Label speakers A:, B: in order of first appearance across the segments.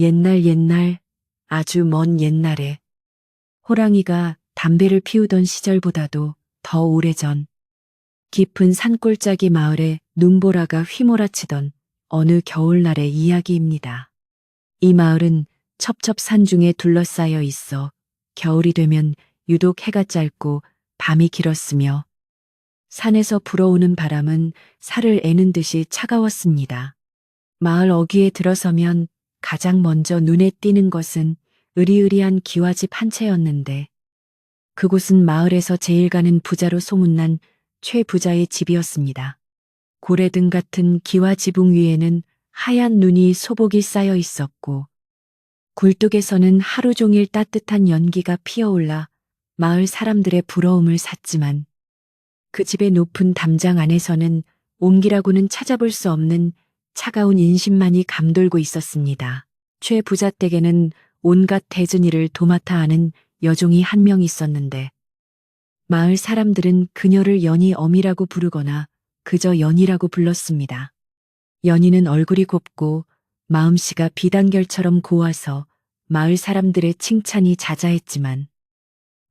A: 옛날, 아주 먼 옛날에 호랑이가 담배를 피우던 시절보다도 더 오래전 깊은 산골짜기 마을에 눈보라가 휘몰아치던 어느 겨울날의 이야기입니다. 이 마을은 첩첩산 중에 둘러싸여 있어 겨울이 되면 유독 해가 짧고 밤이 길었으며 산에서 불어오는 바람은 살을 애는 듯이 차가웠습니다. 마을 어귀에 들어서면 가장 먼저 눈에 띄는 것은 으리으리한 기와집 한 채였는데 그곳은 마을에서 제일 가는 부자로 소문난 최 부자의 집이었습니다. 고래등 같은 기와 지붕 위에는 하얀 눈이 소복이 쌓여 있었고 굴뚝에서는 하루 종일 따뜻한 연기가 피어올라 마을 사람들의 부러움을 샀지만 그 집의 높은 담장 안에서는 옹기라고는 찾아볼 수 없는 차가운 인심만이 감돌고 있었습니다. 최 부자 댁에는 온갖 대전 일을 도맡아 하는 여종이 한 명 있었는데 마을 사람들은 그녀를 연희 어미라고 부르거나 그저 연희라고 불렀습니다. 연희는 얼굴이 곱고 마음씨가 비단결처럼 고와서 마을 사람들의 칭찬이 자자했지만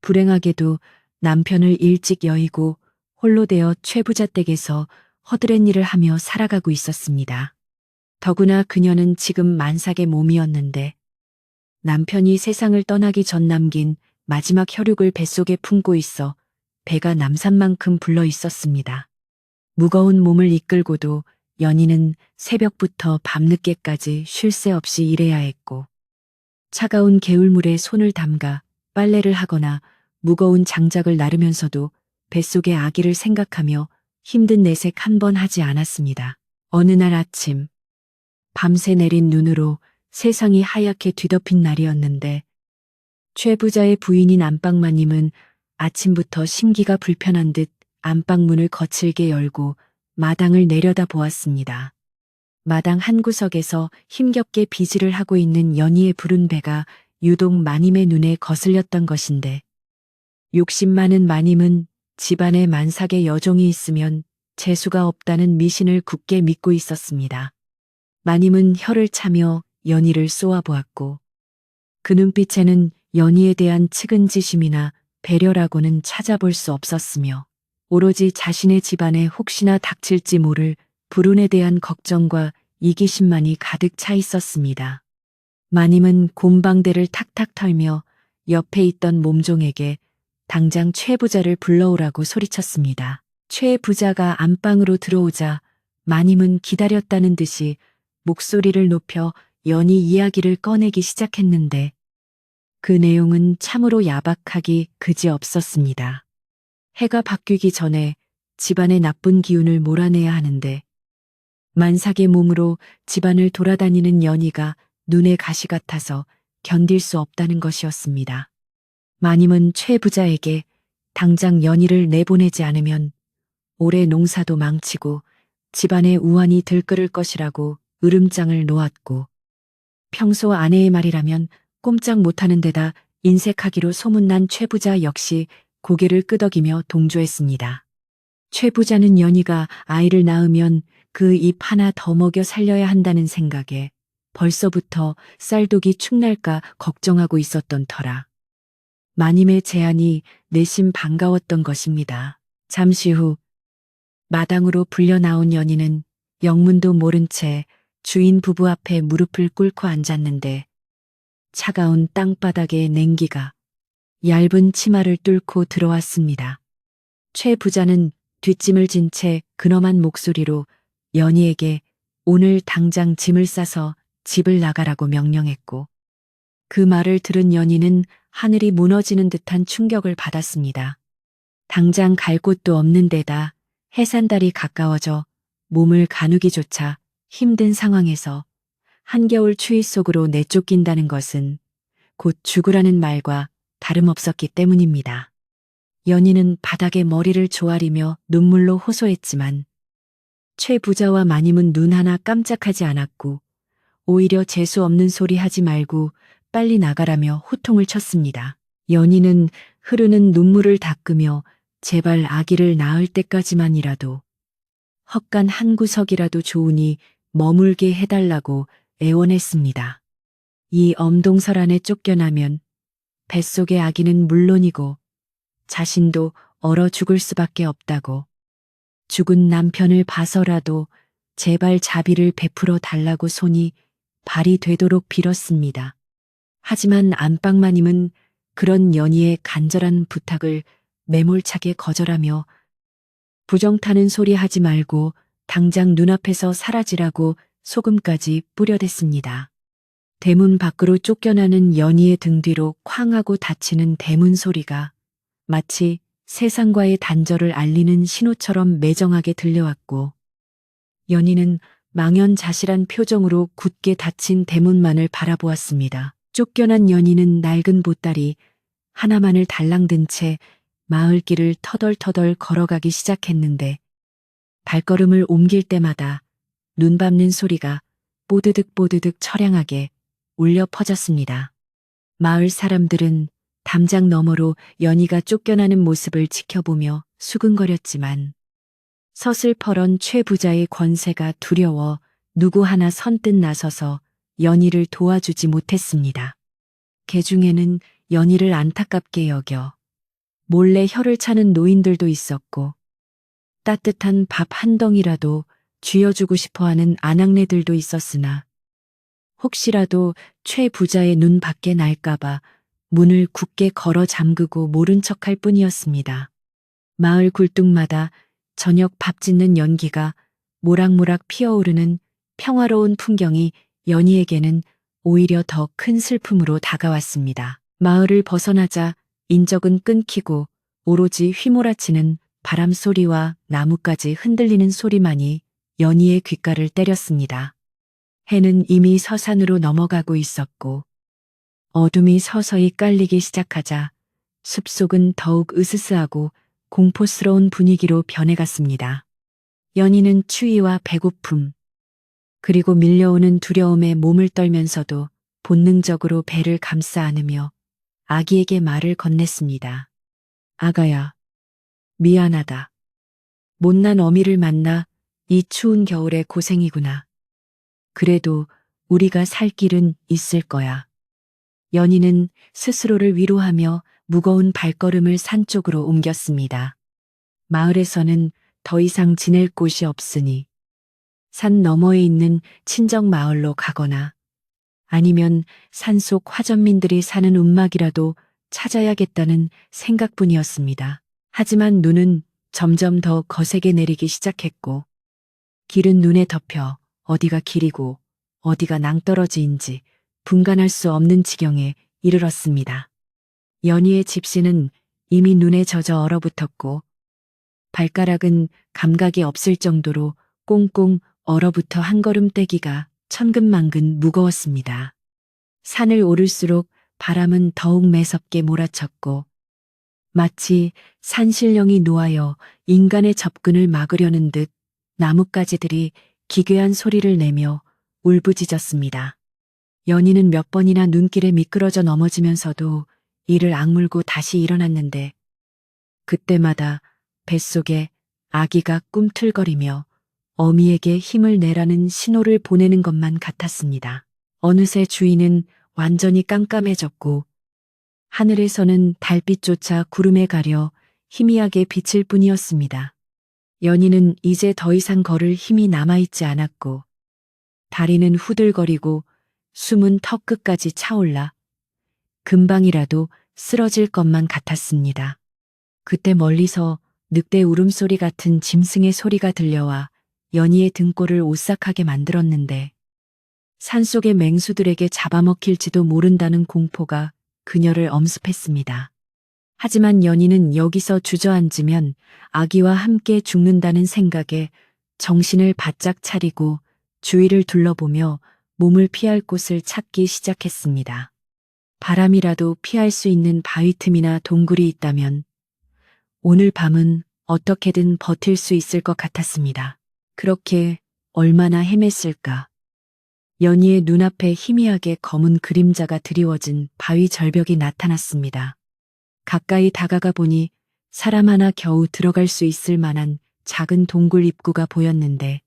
A: 불행하게도 남편을 일찍 여의고 홀로 되어 최 부자 댁에서 허드렛 일을 하며 살아가고 있었습니다. 더구나 그녀는 지금 만삭의 몸이었는데 남편이 세상을 떠나기 전 남긴 마지막 혈육을 뱃속에 품고 있어 배가 남산만큼 불러 있었습니다. 무거운 몸을 이끌고도 연희는 새벽부터 밤늦게까지 쉴 새 없이 일해야 했고 차가운 개울물에 손을 담가 빨래를 하거나 무거운 장작을 나르면서도 뱃속의 아기를 생각하며 힘든 내색 한 번 하지 않았습니다. 어느 날 아침 밤새 내린 눈으로 세상이 하얗게 뒤덮인 날이었는데 최 부자의 부인인 안방마님은 아침부터 심기가 불편한 듯 안방문을 거칠게 열고 마당을 내려다 보았습니다. 마당 한 구석에서 힘겹게 비질을 하고 있는 연희의 부른 배가 유독 마님의 눈에 거슬렸던 것인데 욕심 많은 마님은 집안에 만삭의 여종이 있으면 재수가 없다는 미신을 굳게 믿고 있었습니다. 마님은 혀를 차며 연희를 쏘아보았고 그 눈빛에는 연희에 대한 측은지심이나 배려라고는 찾아볼 수 없었으며 오로지 자신의 집안에 혹시나 닥칠지 모를 불운에 대한 걱정과 이기심만이 가득 차 있었습니다. 마님은 곰방대를 탁탁 털며 옆에 있던 몸종에게 당장 최 부자를 불러오라고 소리쳤습니다. 최 부자가 안방으로 들어오자 마님은 기다렸다는 듯이 목소리를 높여 연희 이야기를 꺼내기 시작했는데 그 내용은 참으로 야박하기 그지없었습니다. 해가 바뀌기 전에 집안의 나쁜 기운을 몰아내야 하는데 만삭의 몸으로 집안을 돌아다니는 연희가 눈에 가시 같아서 견딜 수 없다는 것이었습니다. 마님은 최 부자에게 당장 연희를 내보내지 않으면 올해 농사도 망치고 집안에 우환이 들끓을 것이라고 으름장을 놓았고 평소 아내의 말이라면 꼼짝 못하는 데다 인색하기로 소문난 최 부자 역시 고개를 끄덕이며 동조했습니다. 최 부자는 연희가 아이를 낳으면 그 입 하나 더 먹여 살려야 한다는 생각에 벌써부터 쌀독이 축날까 걱정하고 있었던 터라 마님의 제안이 내심 반가웠던 것입니다. 잠시 후 마당으로 불려 나온 연희는 영문도 모른 채 주인 부부 앞에 무릎을 꿇고 앉았는데 차가운 땅바닥의 냉기가 얇은 치마를 뚫고 들어왔습니다. 최 부자는 뒷짐을 진 채 근엄한 목소리로 연희에게 오늘 당장 짐을 싸서 집을 나가라고 명령했고 그 말을 들은 연희는 하늘이 무너지는 듯한 충격을 받았습니다. 당장 갈 곳도 없는 데다 해산달이 가까워져 몸을 가누기조차 힘든 상황에서 한겨울 추위 속으로 내쫓긴다는 것은 곧 죽으라는 말과 다름없었기 때문입니다. 연희는 바닥에 머리를 조아리며 눈물로 호소했지만 최 부자와 마님은 눈 하나 깜짝하지 않았고 오히려 재수 없는 소리 하지 말고 빨리 나가라며 호통을 쳤습니다. 연희는 흐르는 눈물을 닦으며 제발 아기를 낳을 때까지만이라도 헛간 한 구석이라도 좋으니 머물게 해달라고 애원했습니다. 이 엄동설 안에 쫓겨나면 뱃속의 아기는 물론이고 자신도 얼어 죽을 수밖에 없다고 죽은 남편을 봐서라도 제발 자비를 베풀어 달라고 손이 발이 되도록 빌었습니다. 하지만 안방마님은 그런 연희의 간절한 부탁을 매몰차게 거절하며 부정 타는 소리 하지 말고 당장 눈앞에서 사라지라고 소금까지 뿌려댔습니다. 대문 밖으로 쫓겨나는 연희의 등 뒤로 쾅 하고 닫히는 대문 소리가 마치 세상과의 단절을 알리는 신호처럼 매정하게 들려왔고 연희는 망연자실한 표정으로 굳게 닫힌 대문만을 바라보았습니다. 쫓겨난 연희는 낡은 보따리 하나만을 달랑든 채 마을길을 터덜터덜 걸어가기 시작했는데 발걸음을 옮길 때마다 눈 밟는 소리가 뽀드득 뽀드득 처량하게 울려 퍼졌습니다. 마을 사람들은 담장 너머로 연희가 쫓겨나는 모습을 지켜보며 수근거렸지만 서슬퍼런 최 부자의 권세가 두려워 누구 하나 선뜻 나서서 연희를 도와주지 못했습니다. 개 중에는 연희를 안타깝게 여겨 몰래 혀를 차는 노인들도 있었고 따뜻한 밥 한 덩이라도 쥐어주고 싶어하는 아낙네들도 있었으나 혹시라도 최 부자의 눈 밖에 날까봐 문을 굳게 걸어 잠그고 모른 척할 뿐이었습니다. 마을 굴뚝마다 저녁 밥 짓는 연기가 모락모락 피어오르는 평화로운 풍경이 연희에게는 오히려 더 큰 슬픔으로 다가왔습니다. 마을을 벗어나자 인적은 끊기고 오로지 휘몰아치는 바람 소리와 나뭇가지 흔들리는 소리만이 연희의 귓가를 때렸습니다. 해는 이미 서산으로 넘어가고 있었고 어둠이 서서히 깔리기 시작하자 숲속은 더욱 으스스하고 공포스러운 분위기로 변해갔습니다. 연희는 추위와 배고픔 그리고 밀려오는 두려움에 몸을 떨면서도 본능적으로 배를 감싸 안으며 아기에게 말을 건넸습니다. 아가야, 미안하다. 못난 어미를 만나 이 추운 겨울에 고생이구나. 그래도 우리가 살 길은 있을 거야. 연희는 스스로를 위로하며 무거운 발걸음을 산 쪽으로 옮겼습니다. 마을에서는 더 이상 지낼 곳이 없으니 산 너머에 있는 친정 마을로 가거나 아니면 산속 화전민들이 사는 움막이라도 찾아야겠다는 생각뿐이었습니다. 하지만 눈은 점점 더 거세게 내리기 시작했고 길은 눈에 덮여 어디가 길이고 어디가 낭떠러지인지 분간할 수 없는 지경에 이르렀습니다. 연희의 집시는 이미 눈에 젖어 얼어붙었고 발가락은 감각이 없을 정도로 꽁꽁 얼어붙어 한 걸음 떼기가 천근만근 무거웠습니다. 산을 오를수록 바람은 더욱 매섭게 몰아쳤고 마치 산신령이 노하여 인간의 접근을 막으려는 듯 나뭇가지들이 기괴한 소리를 내며 울부짖었습니다. 연희는 몇 번이나 눈길에 미끄러져 넘어지면서도 이를 악물고 다시 일어났는데 그때마다 뱃속에 아기가 꿈틀거리며 어미에게 힘을 내라는 신호를 보내는 것만 같았습니다. 어느새 주위는 완전히 깜깜해졌고 하늘에서는 달빛조차 구름에 가려 희미하게 비칠 뿐이었습니다. 연희는 이제 더 이상 걸을 힘이 남아있지 않았고 다리는 후들거리고 숨은 턱끝까지 차올라 금방이라도 쓰러질 것만 같았습니다. 그때 멀리서 늑대 울음소리 같은 짐승의 소리가 들려와 연희의 등골을 오싹하게 만들었는데 산속의 맹수들에게 잡아먹힐지도 모른다는 공포가 그녀를 엄습했습니다. 하지만 연희는 여기서 주저앉으면 아기와 함께 죽는다는 생각에 정신을 바짝 차리고 주위를 둘러보며 몸을 피할 곳을 찾기 시작했습니다. 바람이라도 피할 수 있는 바위 틈이나 동굴이 있다면 오늘 밤은 어떻게든 버틸 수 있을 것 같았습니다. 그렇게 얼마나 헤맸을까. 연희의 눈앞에 희미하게 검은 그림자가 드리워진 바위 절벽이 나타났습니다. 가까이 다가가 보니 사람 하나 겨우 들어갈 수 있을 만한 작은 동굴 입구가 보였는데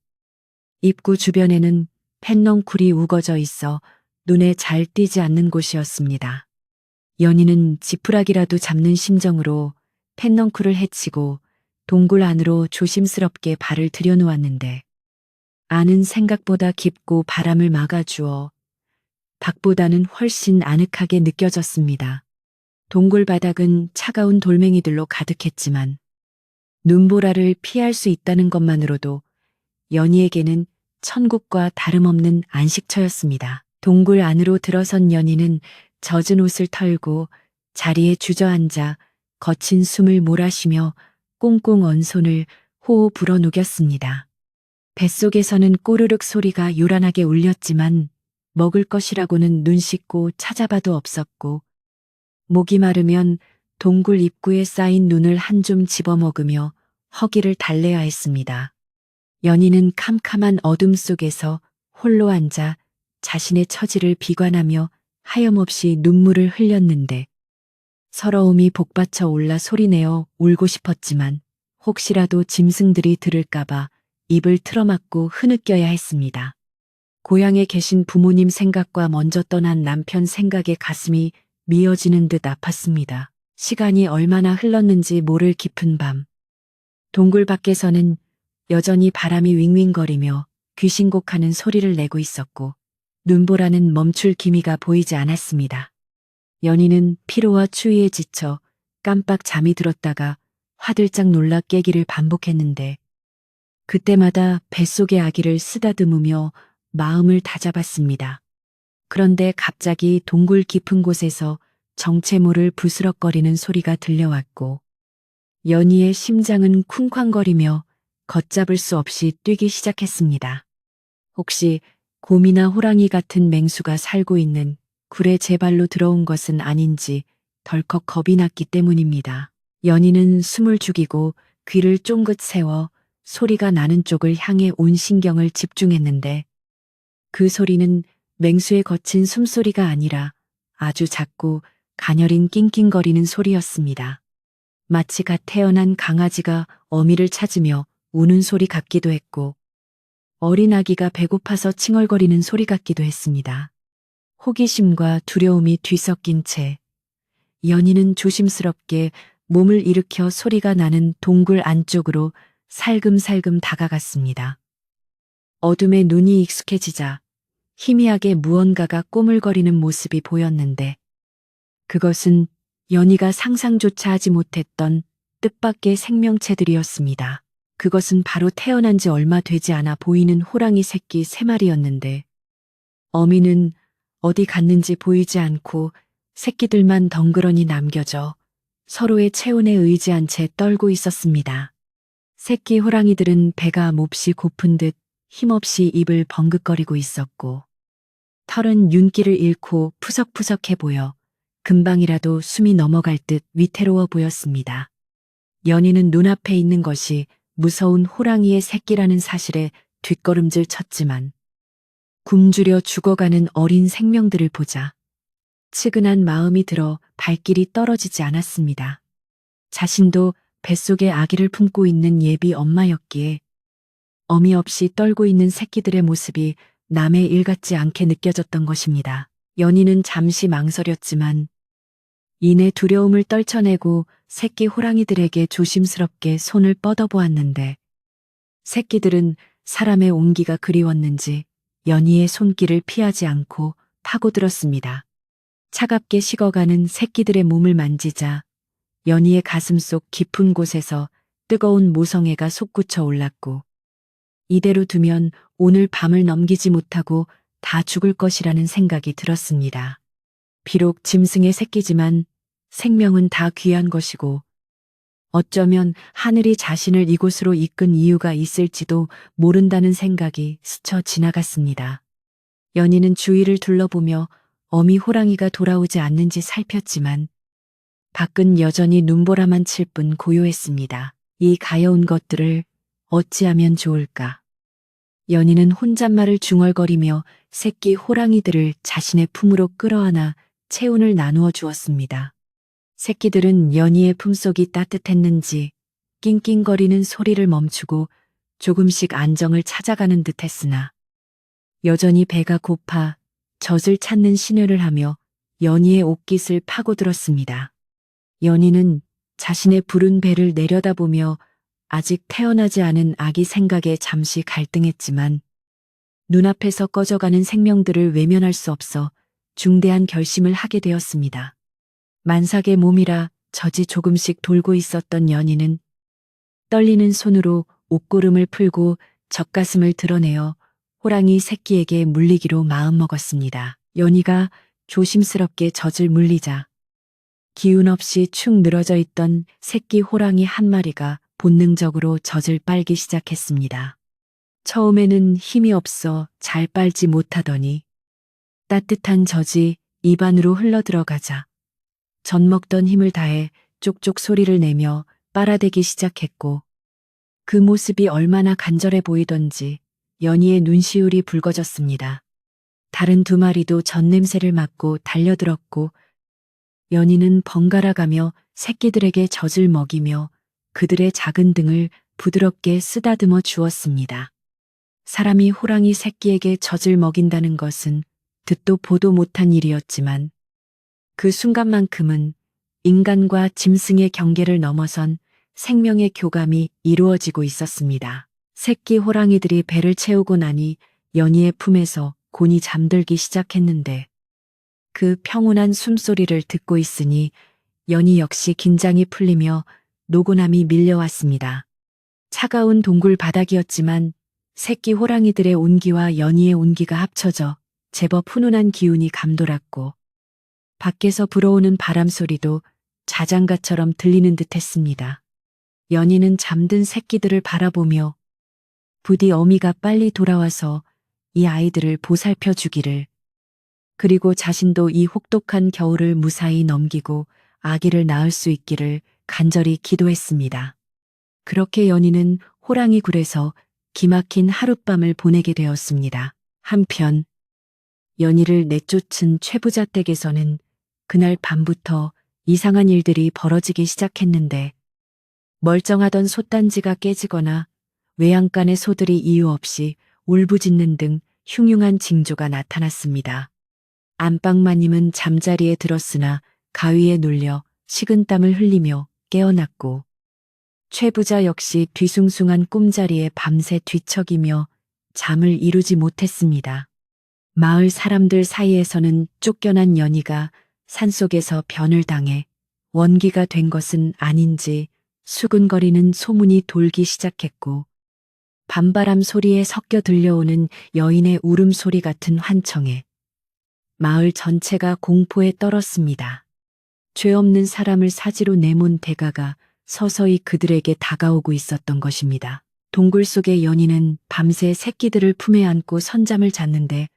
A: 입구 주변에는 펜넝쿨이 우거져 있어 눈에 잘 띄지 않는 곳이었습니다. 연희는 지푸라기라도 잡는 심정으로 펜넝쿨을 헤치고 동굴 안으로 조심스럽게 발을 들여놓았는데 안은 생각보다 깊고 바람을 막아주어 밖보다는 훨씬 아늑하게 느껴졌습니다. 동굴 바닥은 차가운 돌멩이들로 가득했지만 눈보라를 피할 수 있다는 것만으로도 연희에게는 천국과 다름없는 안식처였습니다. 동굴 안으로 들어선 연희는 젖은 옷을 털고 자리에 주저앉아 거친 숨을 몰아쉬며 꽁꽁 언 손을 호호 불어 녹였습니다. 뱃속에서는 꼬르륵 소리가 요란하게 울렸지만 먹을 것이라고는 눈 씻고 찾아봐도 없었고 목이 마르면 동굴 입구에 쌓인 눈을 한 줌 집어먹으며 허기를 달래야 했습니다. 연희는 캄캄한 어둠 속에서 홀로 앉아 자신의 처지를 비관하며 하염없이 눈물을 흘렸는데 서러움이 복받쳐 올라 소리내어 울고 싶었지만 혹시라도 짐승들이 들을까봐 입을 틀어막고 흐느껴야 했습니다. 고향에 계신 부모님 생각과 먼저 떠난 남편 생각에 가슴이 미어지는 듯 아팠습니다. 시간이 얼마나 흘렀는지 모를 깊은 밤. 동굴 밖에서는 여전히 바람이 윙윙거리며 귀신곡하는 소리를 내고 있었고 눈보라는 멈출 기미가 보이지 않았습니다. 연희는 피로와 추위에 지쳐 깜빡 잠이 들었다가 화들짝 놀라 깨기를 반복했는데 그때마다 뱃속의 아기를 쓰다듬으며 마음을 다잡았습니다. 그런데 갑자기 동굴 깊은 곳에서 정체모를 부스럭거리는 소리가 들려왔고 연희의 심장은 쿵쾅거리며 걷잡을 수 없이 뛰기 시작했습니다. 혹시 곰이나 호랑이 같은 맹수가 살고 있는 굴에 제 발로 들어온 것은 아닌지 덜컥 겁이 났기 때문입니다. 연희는 숨을 죽이고 귀를 쫑긋 세워 소리가 나는 쪽을 향해 온 신경을 집중했는데 그 소리는 맹수의 거친 숨소리가 아니라 아주 작고 가녀린 낑낑거리는 소리였습니다. 마치 갓 태어난 강아지가 어미를 찾으며 우는 소리 같기도 했고 어린 아기가 배고파서 칭얼거리는 소리 같기도 했습니다. 호기심과 두려움이 뒤섞인 채 연희는 조심스럽게 몸을 일으켜 소리가 나는 동굴 안쪽으로 살금살금 다가갔습니다. 어둠에 눈이 익숙해지자 희미하게 무언가가 꼬물거리는 모습이 보였는데 그것은 연희가 상상조차 하지 못했던 뜻밖의 생명체들이었습니다. 그것은 바로 태어난 지 얼마 되지 않아 보이는 호랑이 새끼 3마리였는데 어미는 어디 갔는지 보이지 않고 새끼들만 덩그러니 남겨져 서로의 체온에 의지한 채 떨고 있었습니다. 새끼 호랑이들은 배가 몹시 고픈 듯 힘없이 입을 벙긋거리고 있었고 털은 윤기를 잃고 푸석푸석해 보여 금방이라도 숨이 넘어갈 듯 위태로워 보였습니다. 연희는 눈앞에 있는 것이 무서운 호랑이의 새끼라는 사실에 뒷걸음질 쳤지만 굶주려 죽어가는 어린 생명들을 보자 측은한 마음이 들어 발길이 떨어지지 않았습니다. 자신도 뱃속에 아기를 품고 있는 예비 엄마였기에 어미 없이 떨고 있는 새끼들의 모습이 남의 일 같지 않게 느껴졌던 것입니다. 연희는 잠시 망설였지만 이내 두려움을 떨쳐내고 새끼 호랑이들에게 조심스럽게 손을 뻗어보았는데 새끼들은 사람의 온기가 그리웠는지 연희의 손길을 피하지 않고 파고들었습니다. 차갑게 식어가는 새끼들의 몸을 만지자 연희의 가슴속 깊은 곳에서 뜨거운 모성애가 솟구쳐 올랐고 이대로 두면 오늘 밤을 넘기지 못하고 다 죽을 것이라는 생각이 들었습니다. 비록 짐승의 새끼지만 생명은 다 귀한 것이고 어쩌면 하늘이 자신을 이곳으로 이끈 이유가 있을지도 모른다는 생각이 스쳐 지나갔습니다. 연희는 주위를 둘러보며 어미 호랑이가 돌아오지 않는지 살폈지만 밖은 여전히 눈보라만 칠 뿐 고요했습니다. 이 가여운 것들을 어찌하면 좋을까? 연희는 혼잣말을 중얼거리며 새끼 호랑이들을 자신의 품으로 끌어안아 체온을 나누어 주었습니다. 새끼들은 연희의 품속이 따뜻했는지 낑낑거리는 소리를 멈추고 조금씩 안정을 찾아가는 듯 했으나 여전히 배가 고파 젖을 찾는 신호를 하며 연희의 옷깃을 파고들었습니다. 연희는 자신의 부른 배를 내려다보며 아직 태어나지 않은 아기 생각에 잠시 갈등했지만 눈앞에서 꺼져가는 생명들을 외면할 수 없어 중대한 결심을 하게 되었습니다. 만삭의 몸이라 젖이 조금씩 돌고 있었던 연희는 떨리는 손으로 옷고름을 풀고 젖가슴을 드러내어 호랑이 새끼에게 물리기로 마음먹었습니다. 연희가 조심스럽게 젖을 물리자 기운 없이 축 늘어져 있던 새끼 호랑이 한 마리가 본능적으로 젖을 빨기 시작했습니다. 처음에는 힘이 없어 잘 빨지 못하더니 따뜻한 젖이 입안으로 흘러들어가자 젖 먹던 힘을 다해 쪽쪽 소리를 내며 빨아대기 시작했고 그 모습이 얼마나 간절해 보이던지 연희의 눈시울이 붉어졌습니다. 다른 두 마리도 젖 냄새를 맡고 달려들었고 연희는 번갈아 가며 새끼들에게 젖을 먹이며 그들의 작은 등을 부드럽게 쓰다듬어 주었습니다. 사람이 호랑이 새끼에게 젖을 먹인다는 것은 듣도 보도 못한 일이었지만 그 순간만큼은 인간과 짐승의 경계를 넘어선 생명의 교감이 이루어지고 있었습니다. 새끼 호랑이들이 배를 채우고 나니 연희의 품에서 곤히 잠들기 시작했는데 그 평온한 숨소리를 듣고 있으니 연희 역시 긴장이 풀리며 노곤함이 밀려왔습니다. 차가운 동굴 바닥이었지만 새끼 호랑이들의 온기와 연희의 온기가 합쳐져 제법 훈훈한 기운이 감돌았고 밖에서 불어오는 바람 소리도 자장가처럼 들리는 듯 했습니다. 연희는 잠든 새끼들을 바라보며 부디 어미가 빨리 돌아와서 이 아이들을 보살펴 주기를, 그리고 자신도 이 혹독한 겨울을 무사히 넘기고 아기를 낳을 수 있기를 간절히 기도했습니다. 그렇게 연희는 호랑이 굴에서 기막힌 하룻밤을 보내게 되었습니다. 한편 연희를 내쫓은 최부자 댁에서는 그날 밤부터 이상한 일들이 벌어지기 시작했는데 멀쩡하던 솥단지가 깨지거나 외양간의 소들이 이유 없이 울부짖는 등 흉흉한 징조가 나타났습니다. 안방마님은 잠자리에 들었으나 가위에 눌려 식은땀을 흘리며 깨어났고 최부자 역시 뒤숭숭한 꿈자리에 밤새 뒤척이며 잠을 이루지 못했습니다. 마을 사람들 사이에서는 쫓겨난 연희가 산속에서 변을 당해 원기가 된 것은 아닌지 수근거리는 소문이 돌기 시작했고 밤바람 소리에 섞여 들려오는 여인의 울음소리 같은 환청에 마을 전체가 공포에 떨었습니다. 죄 없는 사람을 사지로 내몬 대가가 서서히 그들에게 다가오고 있었던 것입니다. 동굴 속의 연희는 밤새 새끼들을 품에 안고 선잠을 잤는데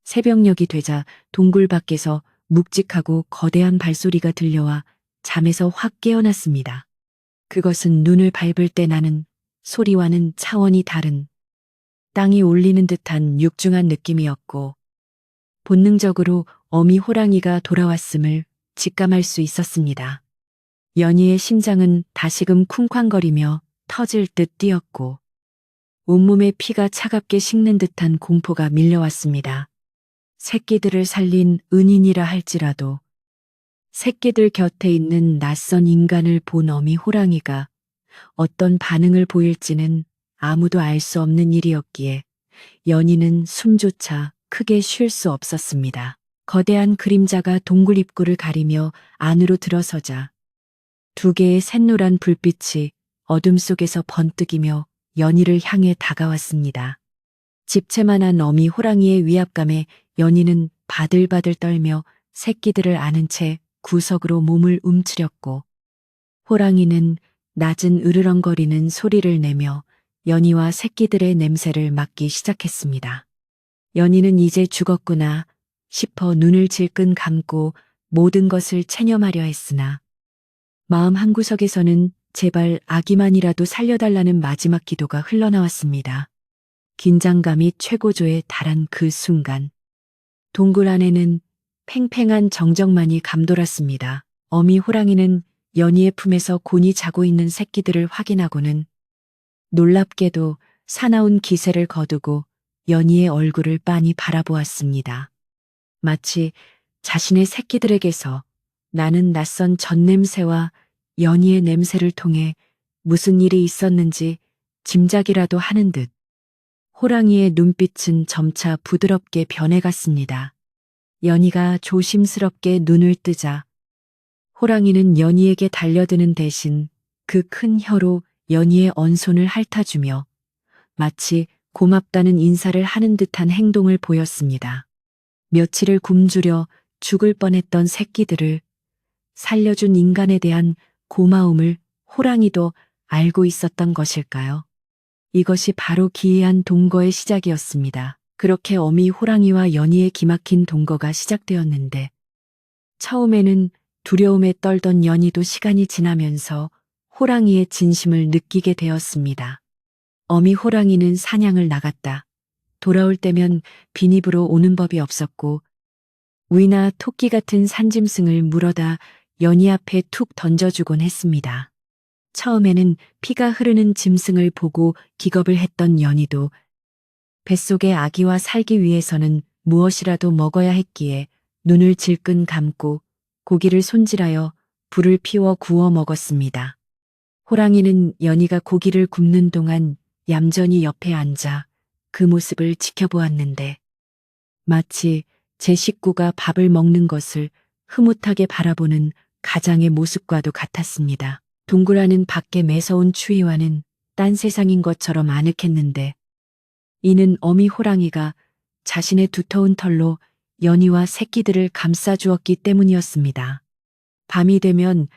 A: 새벽녘이 되자 동굴 밖에서 묵직하고 거대한 발소리가 들려와 잠에서 확 깨어났습니다. 그것은 눈을 밟을 때 나는 소리와는 차원이 다른 땅이 울리는 듯한 육중한 느낌이었고 본능적으로 어미 호랑이가 돌아왔음을 직감할 수 있었습니다. 연희의 심장은 다시금 쿵쾅거리며 터질 듯 뛰었고 온몸에 피가 차갑게 식는 듯한 공포가 밀려왔습니다. 새끼들을 살린 은인이라 할지라도 새끼들 곁에 있는 낯선 인간을 본 어미 호랑이가 어떤 반응을 보일지는 아무도 알 수 없는 일이었기에 연희는 숨조차 크게 쉴 수 없었습니다. 거대한 그림자가 동굴 입구를 가리며 안으로 들어서자 두 개의 샛노란 불빛이 어둠 속에서 번뜩이며 연희를 향해 다가왔습니다. 집채만한 어미 호랑이의 위압감에 연희는 바들바들 떨며 새끼들을 안은 채 구석으로 몸을 움츠렸고 호랑이는 낮은 으르렁거리는 소리를 내며 연희와 새끼들의 냄새를 맡기 시작했습니다. 연희는 이제 죽었구나 싶어 눈을 질끈 감고 모든 것을 체념하려 했으나 마음 한구석에서는 제발 아기만이라도 살려달라는 마지막 기도가 흘러나왔습니다. 긴장감이 최고조에 달한 그 순간 동굴 안에는 팽팽한 정적만이 감돌았습니다. 어미 호랑이는 연희의 품에서 곤히 자고 있는 새끼들을 확인하고는 놀랍게도 사나운 기세를 거두고 연희의 얼굴을 빤히 바라보았습니다. 마치 자신의 새끼들에게서 나는 낯선 젖냄새와 연희의 냄새를 통해 무슨 일이 있었는지 짐작이라도 하는 듯 호랑이의 눈빛은 점차 부드럽게 변해갔습니다. 연희가 조심스럽게 눈을 뜨자 호랑이는 연희에게 달려드는 대신 그 큰 혀로 연희의 언손을 핥아주며 마치 고맙다는 인사를 하는 듯한 행동을 보였습니다. 며칠을 굶주려 죽을 뻔했던 새끼들을 살려준 인간에 대한 고마움을 호랑이도 알고 있었던 것일까요? 이것이 바로 기이한 동거의 시작이었습니다. 그렇게 어미 호랑이와 연희의 기막힌 동거가 시작되었는데 처음에는 두려움에 떨던 연희도 시간이 지나면서 호랑이의 진심을 느끼게 되었습니다. 어미 호랑이는 사냥을 나갔다. 돌아올 때면 빈 입으로 오는 법이 없었고 우이나 토끼 같은 산짐승을 물어다 연희 앞에 툭 던져주곤 했습니다. 처음에는 피가 흐르는 짐승을 보고 기겁을 했던 연희도 뱃속의 아기와 살기 위해서는 무엇이라도 먹어야 했기에 눈을 질끈 감고 고기를 손질하여 불을 피워 구워 먹었습니다. 호랑이는 연희가 고기를 굽는 동안 얌전히 옆에 앉아 그 모습을 지켜보았는데 마치 제 식구가 밥을 먹는 것을 흐뭇하게 바라보는 가장의 모습과도 같았습니다. 동굴 안은 밖에 매서운 추위와는 딴 세상인 것처럼 아늑했는데 이는 어미 호랑이가 자신의 두터운 털로 연희와 새끼들을 감싸주었기 때문이었습니다. 밤이 되면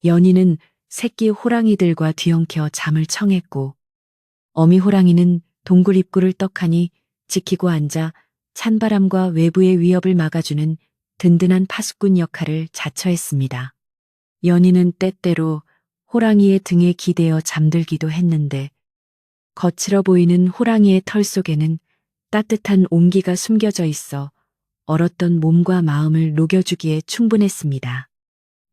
A: 연희는 새끼 호랑이들과 뒤엉켜 잠을 청했고 어미 호랑이는 동굴 입구를 떡하니 지키고 앉아 찬바람과 외부의 위협을 막아주는 든든한 파수꾼 역할을 자처했습니다. 연희는 때때로 호랑이의 등에 기대어 잠들기도 했는데 거칠어 보이는 호랑이의 털 속에는 따뜻한 온기가 숨겨져 있어 얼었던 몸과 마음을 녹여주기에 충분했습니다.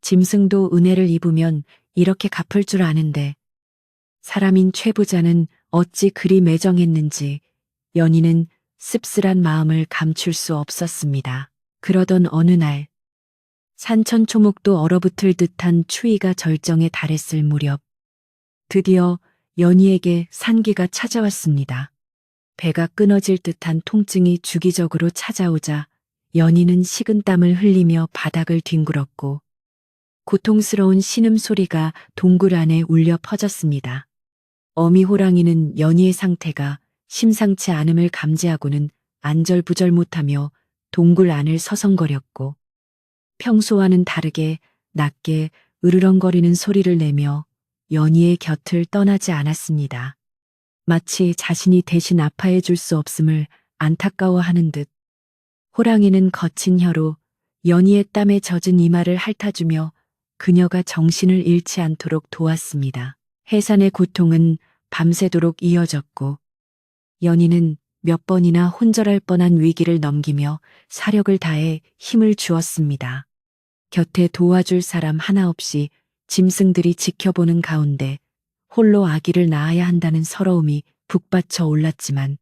A: 짐승도 은혜를 입으면 이렇게 갚을 줄 아는데 사람인 최부자는 어찌 그리 매정했는지 연희는 씁쓸한 마음을 감출 수 없었습니다. 그러던 어느 날 산천초목도 얼어붙을 듯한 추위가 절정에 달했을 무렵 드디어 연희에게 산기가 찾아왔습니다. 배가 끊어질 듯한 통증이 주기적으로 찾아오자 연희는 식은땀을 흘리며 바닥을 뒹굴었고 고통스러운 신음소리가 동굴 안에 울려 퍼졌습니다. 어미 호랑이는 연희의 상태가 심상치 않음을 감지하고는 안절부절 못하며 동굴 안을 서성거렸고 평소와는 다르게 낮게 으르렁거리는 소리를 내며 연희의 곁을 떠나지 않았습니다. 마치 자신이 대신 아파해 줄 수 없음을 안타까워하는 듯 호랑이는 거친 혀로 연희의 땀에 젖은 이마를 핥아주며 그녀가 정신을 잃지 않도록 도왔습니다. 해산의 고통은 밤새도록 이어졌고 연희는 몇 번이나 혼절할 뻔한 위기를 넘기며 사력을 다해 힘을 주었습니다. 곁에 도와줄 사람 하나 없이 짐승들이 지켜보는 가운데 홀로 아기를 낳아야 한다는 서러움이 북받쳐 올랐지만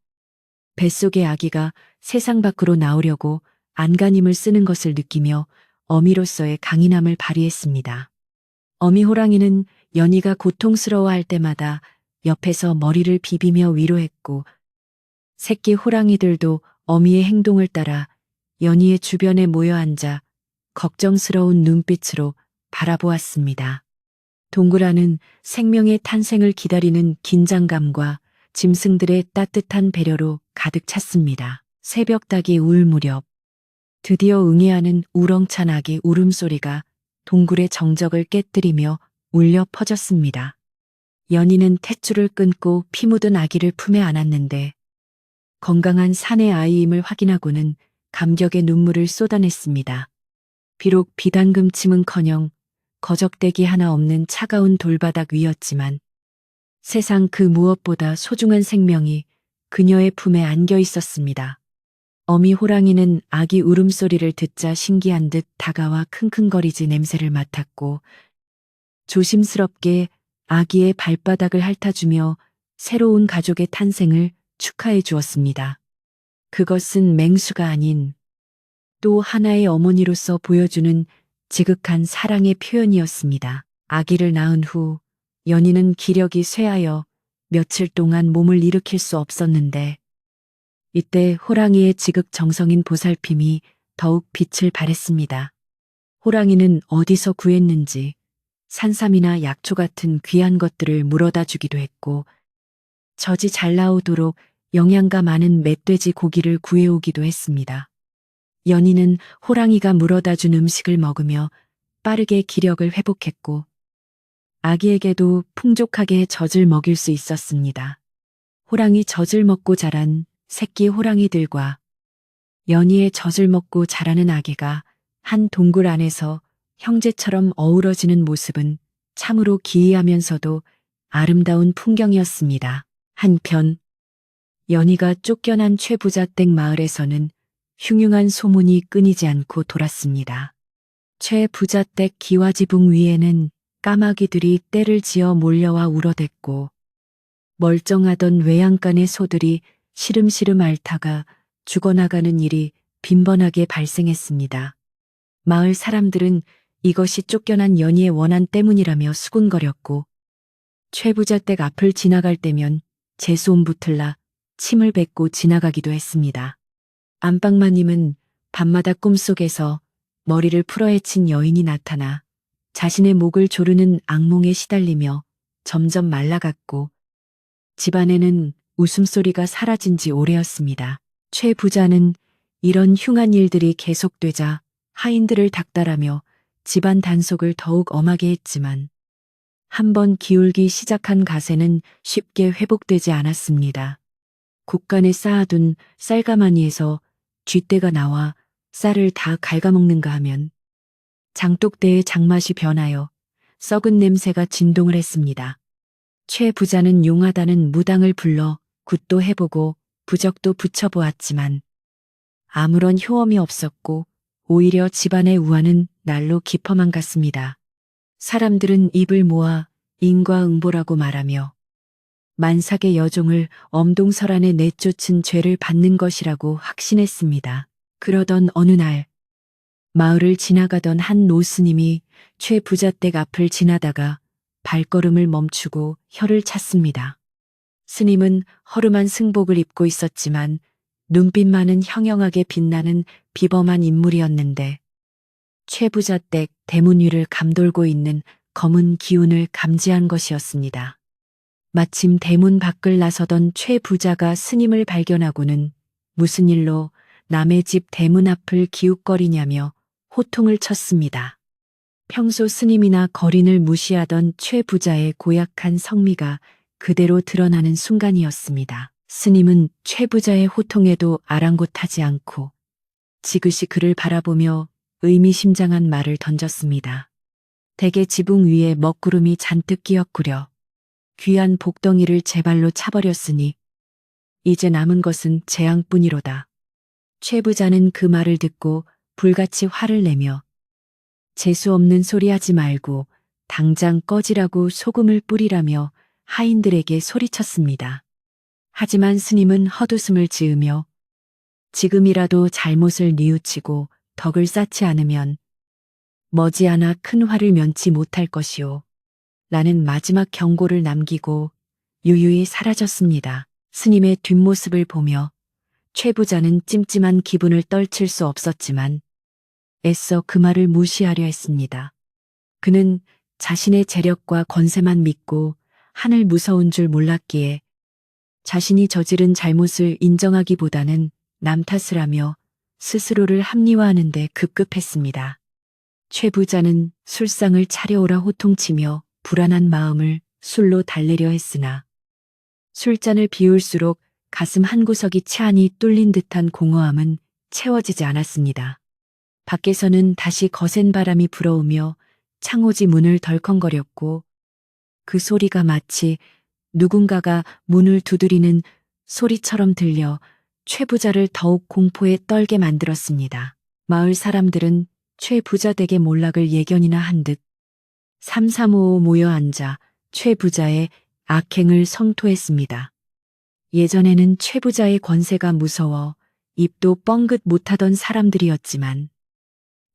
A: 뱃속의 아기가 세상 밖으로 나오려고 안간힘을 쓰는 것을 느끼며 어미로서의 강인함을 발휘했습니다. 어미 호랑이는 연희가 고통스러워할 때마다 옆에서 머리를 비비며 위로했고 새끼 호랑이들도 어미의 행동을 따라 연희의 주변에 모여 앉아 걱정스러운 눈빛으로 바라보았습니다. 동굴 안은 생명의 탄생을 기다리는 긴장감과 짐승들의 따뜻한 배려로 가득 찼습니다. 새벽 닭이 울 무렵 드디어 응애하는 우렁찬 아기 울음소리가 동굴의 정적을 깨뜨리며 울려 퍼졌습니다. 연희는 탯줄을 끊고 피 묻은 아기를 품에 안았는데 건강한 사내 아이임을 확인하고는 감격의 눈물을 쏟아냈습니다. 비록 비단금침은커녕 거적대기 하나 없는 차가운 돌바닥 위였지만 세상 그 무엇보다 소중한 생명이 그녀의 품에 안겨 있었습니다. 어미 호랑이는 아기 울음소리를 듣자 신기한 듯 다가와 킁킁거리지 냄새를 맡았고 조심스럽게 아기의 발바닥을 핥아주며 새로운 가족의 탄생을 축하해 주었습니다. 그것은 맹수가 아닌 또 하나의 어머니로서 보여주는 지극한 사랑의 표현이었습니다. 아기를 낳은 후 연희는 기력이 쇠하여 며칠 동안 몸을 일으킬 수 없었는데 이때 호랑이의 지극정성인 보살핌이 더욱 빛을 발했습니다. 호랑이는 어디서 구했는지 산삼이나 약초 같은 귀한 것들을 물어다 주기도 했고 젖이 잘 나오도록 영양가 많은 멧돼지 고기를 구해오기도 했습니다. 연희는 호랑이가 물어다 준 음식을 먹으며 빠르게 기력을 회복했고 아기에게도 풍족하게 젖을 먹일 수 있었습니다. 호랑이 젖을 먹고 자란 새끼 호랑이들과 연희의 젖을 먹고 자라는 아기가 한 동굴 안에서 형제처럼 어우러지는 모습은 참으로 기이하면서도 아름다운 풍경이었습니다. 한편 연희가 쫓겨난 최부자댁 마을에서는 흉흉한 소문이 끊이지 않고 돌았습니다. 최부자댁 기와지붕 위에는 까마귀들이 떼를 지어 몰려와 울어댔고 멀쩡하던 외양간의 소들이 시름시름 앓다가 죽어나가는 일이 빈번하게 발생했습니다. 마을 사람들은 이것이 쫓겨난 연희의 원한 때문이라며 수군거렸고 최부자댁 앞을 지나갈 때면 재수옴 붙을라 침을 뱉고 지나가기도 했습니다. 안방마님은 밤마다 꿈속에서 머리를 풀어헤친 여인이 나타나 자신의 목을 조르는 악몽에 시달리며 점점 말라갔고 집안에는 웃음소리가 사라진 지 오래였습니다. 최 부자는 이런 흉한 일들이 계속되자 하인들을 닥달하며 집안 단속을 더욱 엄하게 했지만 한번 기울기 시작한 가세는 쉽게 회복되지 않았습니다. 곳간에 쌓아둔 쌀가마니에서 쥐떼가 나와 쌀을 다 갉아먹는가 하면 장독대의 장맛이 변하여 썩은 냄새가 진동을 했습니다. 최 부자는 용하다는 무당을 불러 굿도 해보고 부적도 붙여보았지만 아무런 효험이 없었고 오히려 집안의 우환은 날로 깊어만 갔습니다. 사람들은 입을 모아 인과응보라고 말하며 만삭의 여종을 엄동설안에 내쫓은 죄를 받는 것이라고 확신했습니다. 그러던 어느 날 마을을 지나가던 한 노스님이 최 부자댁 앞을 지나다가 발걸음을 멈추고 혀를 찼습니다. 스님은 허름한 승복을 입고 있었지만 눈빛만은 형형하게 빛나는 비범한 인물이었는데 최 부자댁 대문 위를 감돌고 있는 검은 기운을 감지한 것이었습니다. 마침 대문 밖을 나서던 최 부자가 스님을 발견하고는 무슨 일로 남의 집 대문 앞을 기웃거리냐며 호통을 쳤습니다. 평소 스님이나 거린을 무시하던 최 부자의 고약한 성미가 그대로 드러나는 순간이었습니다. 스님은 최 부자의 호통에도 아랑곳하지 않고 지그시 그를 바라보며 의미심장한 말을 던졌습니다. 댁의 지붕 위에 먹구름이 잔뜩 끼었구려 귀한 복덩이를 제 발로 차버렸으니 이제 남은 것은 재앙뿐이로다. 최 부자는 그 말을 듣고 불같이 화를 내며 재수 없는 소리 하지 말고 당장 꺼지라고 소금을 뿌리라며 하인들에게 소리쳤습니다. 하지만 스님은 헛웃음을 지으며 지금이라도 잘못을 뉘우치고 덕을 쌓지 않으면 머지않아 큰 화를 면치 못할 것이오. 라는 마지막 경고를 남기고 유유히 사라졌습니다. 스님의 뒷모습을 보며 최 부자는 찜찜한 기분을 떨칠 수 없었지만 애써 그 말을 무시하려 했습니다. 그는 자신의 재력과 권세만 믿고 하늘 무서운 줄 몰랐기에 자신이 저지른 잘못을 인정하기보다는 남 탓을 하며 스스로를 합리화하는 데 급급했습니다. 최 부자는 술상을 차려오라 호통치며 불안한 마음을 술로 달래려 했으나 술잔을 비울수록 가슴 한구석이 채하니 뚫린 듯한 공허함은 채워지지 않았습니다. 밖에서는 다시 거센 바람이 불어오며 창호지 문을 덜컹거렸고 그 소리가 마치 누군가가 문을 두드리는 소리처럼 들려 최 부자를 더욱 공포에 떨게 만들었습니다. 마을 사람들은 최 부자 댁의 몰락을 예견이나 한 듯 삼삼오오 모여 앉아 최 부자의 악행을 성토했습니다. 예전에는 최 부자의 권세가 무서워 입도 뻥긋 못하던 사람들이었지만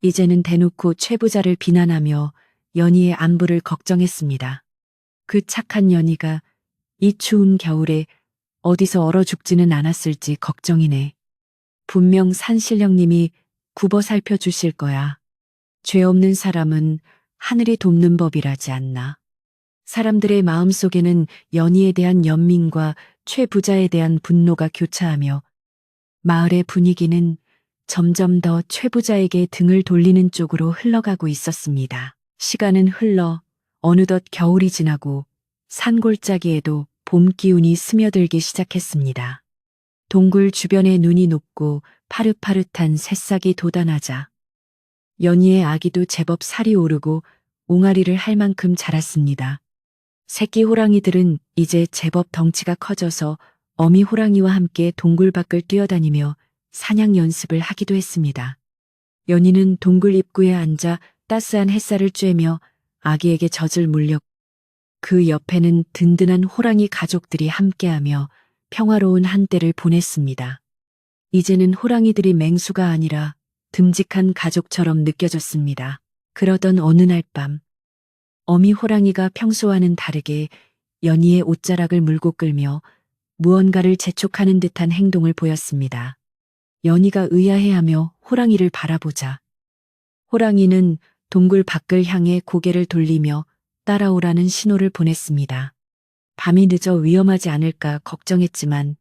A: 이제는 대놓고 최 부자를 비난하며 연희의 안부를 걱정했습니다. 그 착한 연희가 이 추운 겨울에 어디서 얼어 죽지는 않았을지 걱정이네. 분명 산신령님이 굽어 살펴주실 거야. 죄 없는 사람은 하늘이 돕는 법이라지 않나. 사람들의 마음속에는 연희에 대한 연민과 최 부자에 대한 분노가 교차하며 마을의 분위기는 점점 더 최 부자에게 등을 돌리는 쪽으로 흘러가고 있었습니다. 시간은 흘러 어느덧 겨울이 지나고 산골짜기에도 봄 기운이 스며들기 시작했습니다. 동굴 주변에 눈이 녹고 파릇파릇한 새싹이 돋아나자 연희의 아기도 제법 살이 오르고 옹알이를 할 만큼 자랐습니다. 새끼 호랑이들은 이제 제법 덩치가 커져서 어미 호랑이와 함께 동굴 밖을 뛰어다니며 사냥 연습을 하기도 했습니다. 연희는 동굴 입구에 앉아 따스한 햇살을 쬐며 아기에게 젖을 물렸고 그 옆에는 든든한 호랑이 가족들이 함께하며 평화로운 한때를 보냈습니다. 이제는 호랑이들이 맹수가 아니라 듬직한 가족처럼 느껴졌습니다. 그러던 어느 날 밤, 어미 호랑이가 평소와는 다르게 연희의 옷자락을 물고 끌며 무언가를 재촉하는 듯한 행동을 보였습니다. 연희가 의아해하며 호랑이를 바라보자 호랑이는 동굴 밖을 향해 고개를 돌리며 따라오라는 신호를 보냈습니다. 밤이 늦어 위험하지 않을까 걱정했지만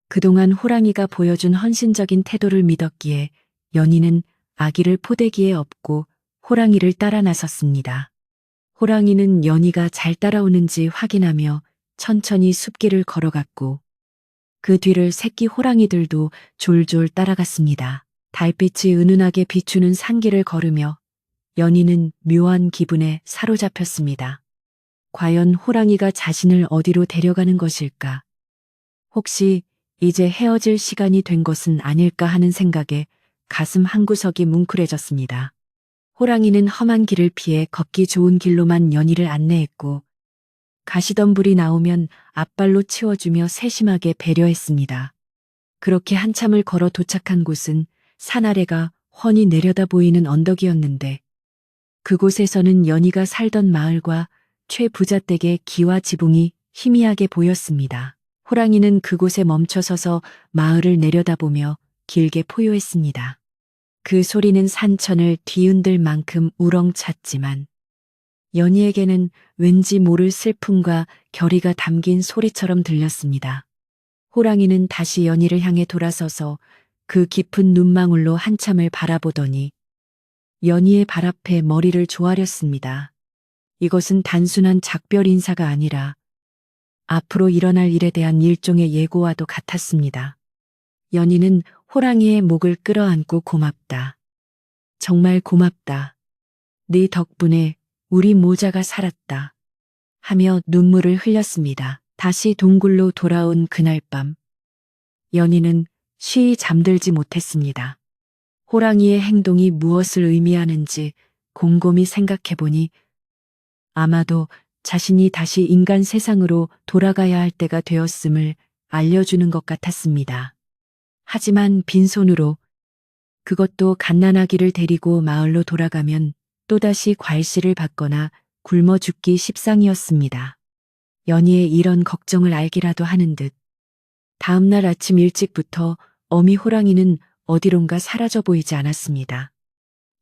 A: 그동안 호랑이가 보여준 헌신적인 태도를 믿었기에 연희는 아기를 포대기에 업고 호랑이를 따라 나섰습니다. 호랑이는 연희가 잘 따라오는지 확인하며 천천히 숲길을 걸어갔고 그 뒤를 새끼 호랑이들도 졸졸 따라갔습니다. 달빛이 은은하게 비추는 산길을 걸으며 연희는 묘한 기분에 사로잡혔습니다. 과연 호랑이가 자신을 어디로 데려가는 것일까? 혹시 이제 헤어질 시간이 된 것은 아닐까 하는 생각에 가슴 한구석이 뭉클해졌습니다. 호랑이는 험한 길을 피해 걷기 좋은 길로만 연희를 안내했고 가시덤불이 나오면 앞발로 치워주며 세심하게 배려했습니다. 그렇게 한참을 걸어 도착한 곳은 산 아래가 훤히 내려다 보이는 언덕이었는데 그곳에서는 연희가 살던 마을과 최 부자 댁의 기와 지붕이 희미하게 보였습니다. 호랑이는 그곳에 멈춰서서 마을을 내려다보며 길게 포효했습니다. 그 소리는 산천을 뒤흔들 만큼 우렁찼지만 연희에게는 왠지 모를 슬픔과 결의가 담긴 소리처럼 들렸습니다. 호랑이는 다시 연희를 향해 돌아서서 그 깊은 눈망울로 한참을 바라보더니 연희의 발 앞에 머리를 조아렸습니다. 이것은 단순한 작별 인사가 아니라 앞으로 일어날 일에 대한 일종의 예고와도 같았습니다. 연희는 호랑이의 목을 끌어안고 고맙다. 정말 고맙다. 네 덕분에 우리 모자가 살았다. 하며 눈물을 흘렸습니다. 다시 동굴로 돌아온 그날 밤, 연희는 쉬이 잠들지 못했습니다. 호랑이의 행동이 무엇을 의미하는지 곰곰이 생각해보니 아마도 자신이 다시 인간 세상으로 돌아가야 할 때가 되었음을 알려주는 것 같았습니다. 하지만 빈손으로, 그것도 갓난아기를 데리고 마을로 돌아가면 또다시 괄시를 받거나 굶어 죽기 십상이었습니다. 연희의 이런 걱정을 알기라도 하는 듯 다음날 아침 일찍부터 어미 호랑이는 어디론가 사라져 보이지 않았습니다.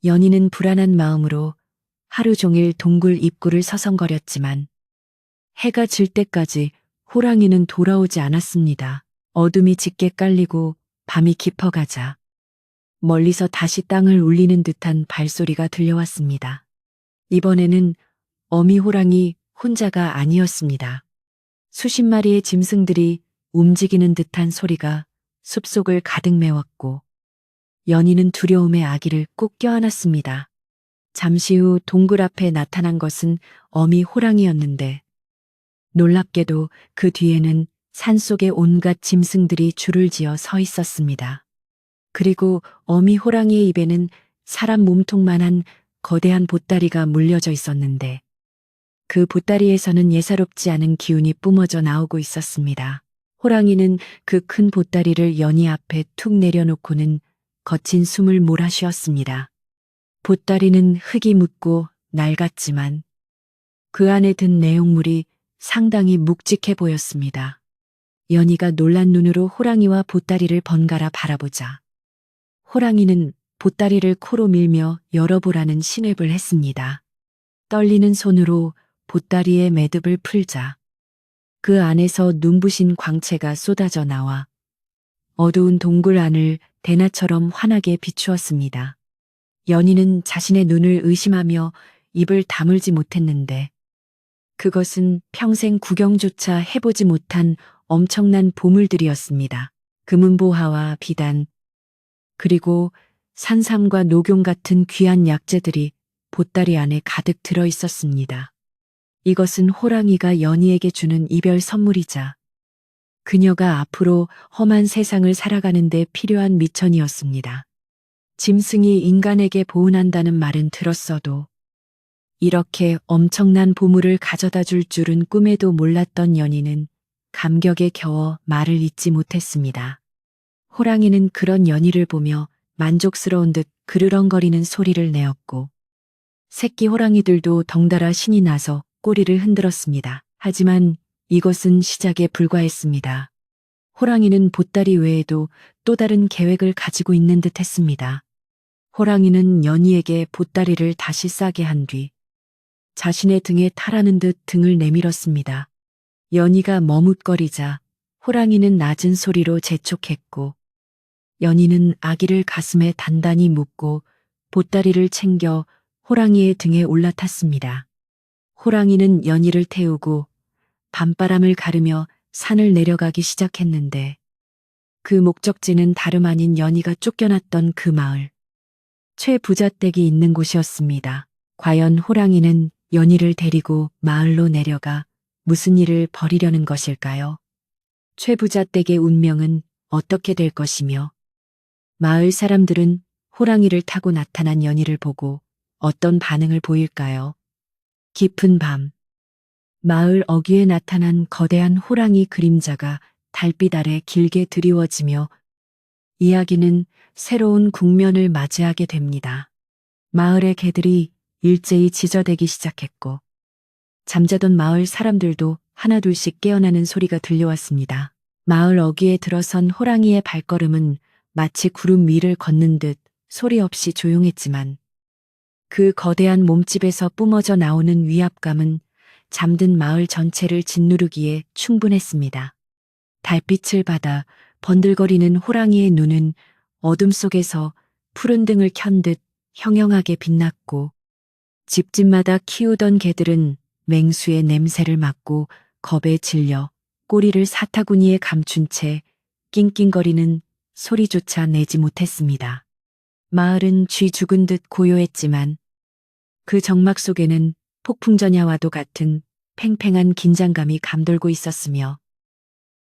A: 연희는 불안한 마음으로 하루 종일 동굴 입구를 서성거렸지만 해가 질 때까지 호랑이는 돌아오지 않았습니다. 어둠이 짙게 깔리고 밤이 깊어가자 멀리서 다시 땅을 울리는 듯한 발소리가 들려왔습니다. 이번에는 어미 호랑이 혼자가 아니었습니다. 수십 마리의 짐승들이 움직이는 듯한 소리가 숲속을 가득 메웠고 연희는 두려움에 아기를 꼭 껴안았습니다. 잠시 후 동굴 앞에 나타난 것은 어미 호랑이였는데 놀랍게도 그 뒤에는 산속의 온갖 짐승들이 줄을 지어 서 있었습니다. 그리고 어미 호랑이의 입에는 사람 몸통만한 거대한 보따리가 물려져 있었는데 그 보따리에서는 예사롭지 않은 기운이 뿜어져 나오고 있었습니다. 호랑이는 그 큰 보따리를 연희 앞에 툭 내려놓고는 거친 숨을 몰아쉬었습니다. 보따리는 흙이 묻고 낡았지만 그 안에 든 내용물이 상당히 묵직해 보였습니다. 연희가 놀란 눈으로 호랑이와 보따리를 번갈아 바라보자 호랑이는 보따리를 코로 밀며 열어보라는 신호를 했습니다. 떨리는 손으로 보따리의 매듭을 풀자 그 안에서 눈부신 광채가 쏟아져 나와 어두운 동굴 안을 대낮처럼 환하게 비추었습니다. 연희는 자신의 눈을 의심하며 입을 다물지 못했는데 그것은 평생 구경조차 해보지 못한 엄청난 보물들이었습니다. 금은보화와 비단, 그리고 산삼과 녹용 같은 귀한 약재들이 보따리 안에 가득 들어 있었습니다. 이것은 호랑이가 연희에게 주는 이별 선물이자 그녀가 앞으로 험한 세상을 살아가는 데 필요한 미천이었습니다. 짐승이 인간에게 보은한다는 말은 들었어도 이렇게 엄청난 보물을 가져다 줄 줄은 꿈에도 몰랐던 연희는 감격에 겨워 말을 잇지 못했습니다. 호랑이는 그런 연희를 보며 만족스러운 듯 그르렁거리는 소리를 내었고 새끼 호랑이들도 덩달아 신이 나서 꼬리를 흔들었습니다. 하지만 이것은 시작에 불과했습니다. 호랑이는 보따리 외에도 또 다른 계획을 가지고 있는 듯 했습니다. 호랑이는 연희에게 보따리를 다시 싸게 한 뒤 자신의 등에 타라는 듯 등을 내밀었습니다. 연희가 머뭇거리자 호랑이는 낮은 소리로 재촉했고 연희는 아기를 가슴에 단단히 묻고 보따리를 챙겨 호랑이의 등에 올라탔습니다. 호랑이는 연희를 태우고 밤바람을 가르며 산을 내려가기 시작했는데 그 목적지는 다름 아닌 연희가 쫓겨났던 그 마을. 최부자댁이 있는 곳이었습니다. 과연 호랑이는 연희를 데리고 마을로 내려가 무슨 일을 벌이려는 것일까요? 최부자댁의 운명은 어떻게 될 것이며 마을 사람들은 호랑이를 타고 나타난 연희를 보고 어떤 반응을 보일까요? 깊은 밤, 마을 어귀에 나타난 거대한 호랑이 그림자가 달빛 아래 길게 드리워지며 이야기는 새로운 국면을 맞이하게 됩니다. 마을의 개들이 일제히 짖어대기 시작했고 잠자던 마을 사람들도 하나둘씩 깨어나는 소리가 들려왔습니다. 마을 어귀에 들어선 호랑이의 발걸음은 마치 구름 위를 걷는 듯 소리 없이 조용했지만 그 거대한 몸집에서 뿜어져 나오는 위압감은 잠든 마을 전체를 짓누르기에 충분했습니다. 달빛을 받아 번들거리는 호랑이의 눈은 어둠 속에서 푸른 등을 켠 듯 형형하게 빛났고 집집마다 키우던 개들은 맹수의 냄새를 맡고 겁에 질려 꼬리를 사타구니에 감춘 채 낑낑거리는 소리조차 내지 못했습니다. 마을은 쥐 죽은 듯 고요했지만 그 정막 속에는 폭풍전야와도 같은 팽팽한 긴장감이 감돌고 있었으며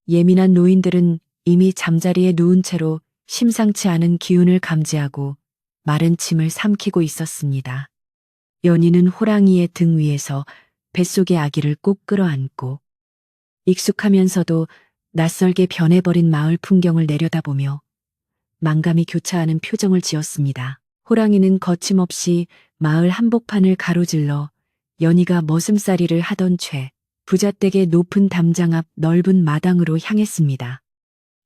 A: 예민한 노인들은 이미 잠자리에 누운 채로 심상치 않은 기운을 감지하고 마른 침을 삼키고 있었습니다. 연희는 호랑이의 등 위에서 뱃속의 아기를 꼭 끌어안고 익숙하면서도 낯설게 변해버린 마을 풍경을 내려다보며 만감이 교차하는 표정을 지었습니다. 호랑이는 거침없이 마을 한복판을 가로질러 연희가 머슴살이를 하던 부자댁의 높은 담장 앞 넓은 마당으로 향했습니다.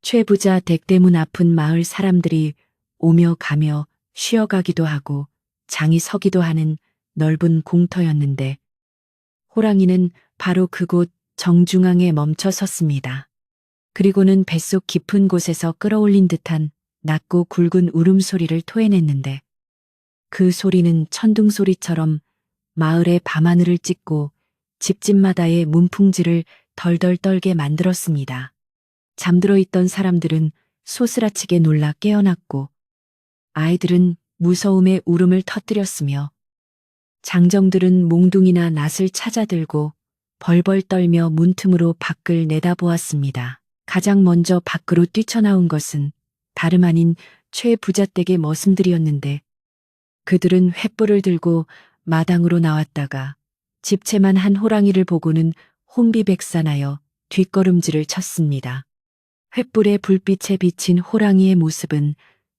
A: 최부자 댁 대문 앞은 마을 사람들이 오며 가며 쉬어가기도 하고 장이 서기도 하는 넓은 공터였는데 호랑이는 바로 그곳 정중앙에 멈춰 섰습니다. 그리고는 뱃속 깊은 곳에서 끌어올린 듯한 낮고 굵은 울음소리를 토해냈는데 그 소리는 천둥소리처럼 마을의 밤하늘을 찢고 집집마다의 문풍지를 덜덜 떨게 만들었습니다. 잠들어 있던 사람들은 소스라치게 놀라 깨어났고 아이들은 무서움의 울음을 터뜨렸으며 장정들은 몽둥이나 낫을 찾아들고 벌벌 떨며 문틈으로 밖을 내다보았습니다. 가장 먼저 밖으로 뛰쳐나온 것은 다름 아닌 최부자댁의 머슴들이었는데 그들은 횃불을 들고 마당으로 나왔다가 집채만 한 호랑이를 보고는 혼비백산하여 뒷걸음질을 쳤습니다. 횃불의 불빛에 비친 호랑이의 모습은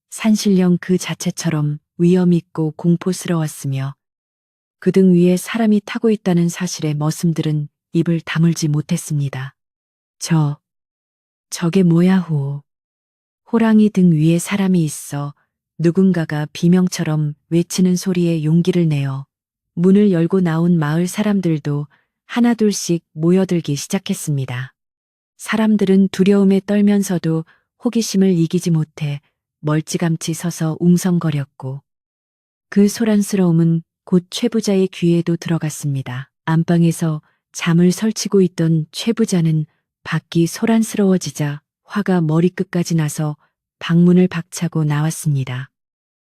A: 산신령 그 자체처럼 위엄있고 공포스러웠으며 그 등 위에 사람이 타고 있다는 사실에 머슴들은 입을 다물지 못했습니다. 저게 뭐야 호. 호랑이 등 위에 사람이 있어 누군가가 비명처럼 외치는 소리에 용기를 내어 문을 열고 나온 마을 사람들도 하나둘씩 모여들기 시작했습니다. 사람들은 두려움에 떨면서도 호기심을 이기지 못해 멀찌감치 서서 웅성거렸고 그 소란스러움은 곧 최 부자의 귀에도 들어갔습니다. 안방에서 잠을 설치고 있던 최 부자는 밖이 소란스러워지자 화가 머리끝까지 나서 방문을 박차고 나왔습니다.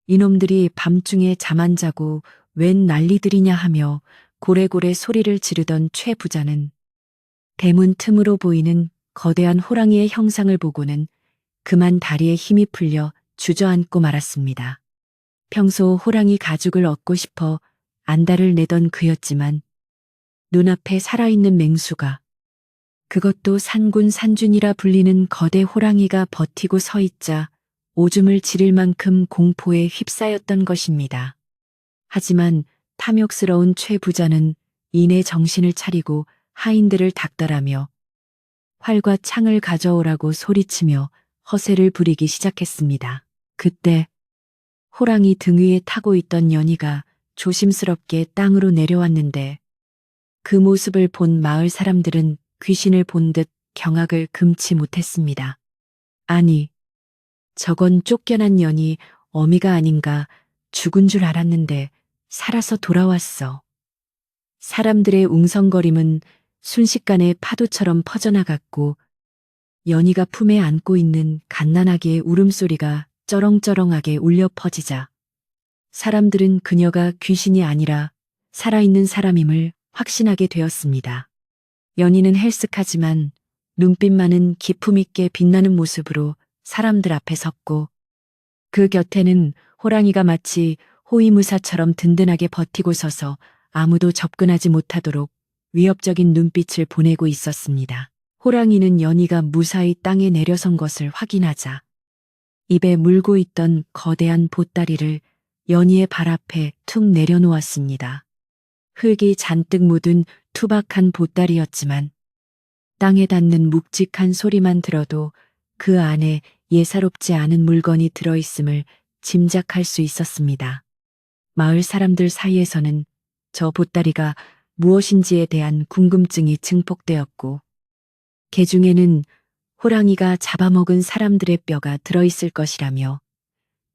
A: 이놈들이 밤중에 잠 안 자고 웬 난리들이냐 하며 고래고래 소리를 지르던 최 부자는 대문 틈으로 보이는 거대한 호랑이의 형상을 보고는 그만 다리에 힘이 풀려 주저앉고 말았습니다. 평소 호랑이 가죽을 얻고 싶어 안달을 내던 그였지만 눈앞에 살아있는 맹수가, 그것도 산군 산준이라 불리는 거대 호랑이가 버티고 서 있자 오줌을 지릴 만큼 공포에 휩싸였던 것입니다. 하지만 탐욕스러운 최 부자는 이내 정신을 차리고 하인들을 닥달하며 활과 창을 가져오라고 소리치며 허세를 부리기 시작했습니다. 그때 호랑이 등 위에 타고 있던 연희가 조심스럽게 땅으로 내려왔는데 그 모습을 본 마을 사람들은 귀신을 본 듯 경악을 금치 못했습니다. 아니, 저건 쫓겨난 년이 어미가 아닌가, 죽은 줄 알았는데 살아서 돌아왔어. 사람들의 웅성거림은 순식간에 파도처럼 퍼져나갔고 연희가 품에 안고 있는 갓난아기의 울음소리가 쩌렁쩌렁하게 울려 퍼지자 사람들은 그녀가 귀신이 아니라 살아있는 사람임을 확신하게 되었습니다. 연희는 헬쓱하지만 눈빛만은 기품있게 빛나는 모습으로 사람들 앞에 섰고 그 곁에는 호랑이가 마치 호위무사처럼 든든하게 버티고 서서 아무도 접근하지 못하도록 위협적인 눈빛을 보내고 있었습니다. 호랑이는 연희가 무사히 땅에 내려선 것을 확인하자 입에 물고 있던 거대한 보따리를 연희의 발 앞에 툭 내려놓았습니다. 흙이 잔뜩 묻은 투박한 보따리였지만 땅에 닿는 묵직한 소리만 들어도 그 안에 예사롭지 않은 물건이 들어있음을 짐작할 수 있었습니다. 마을 사람들 사이에서는 저 보따리가 무엇인지에 대한 궁금증이 증폭되었고 개 중에는 호랑이가 잡아먹은 사람들의 뼈가 들어있을 것이라며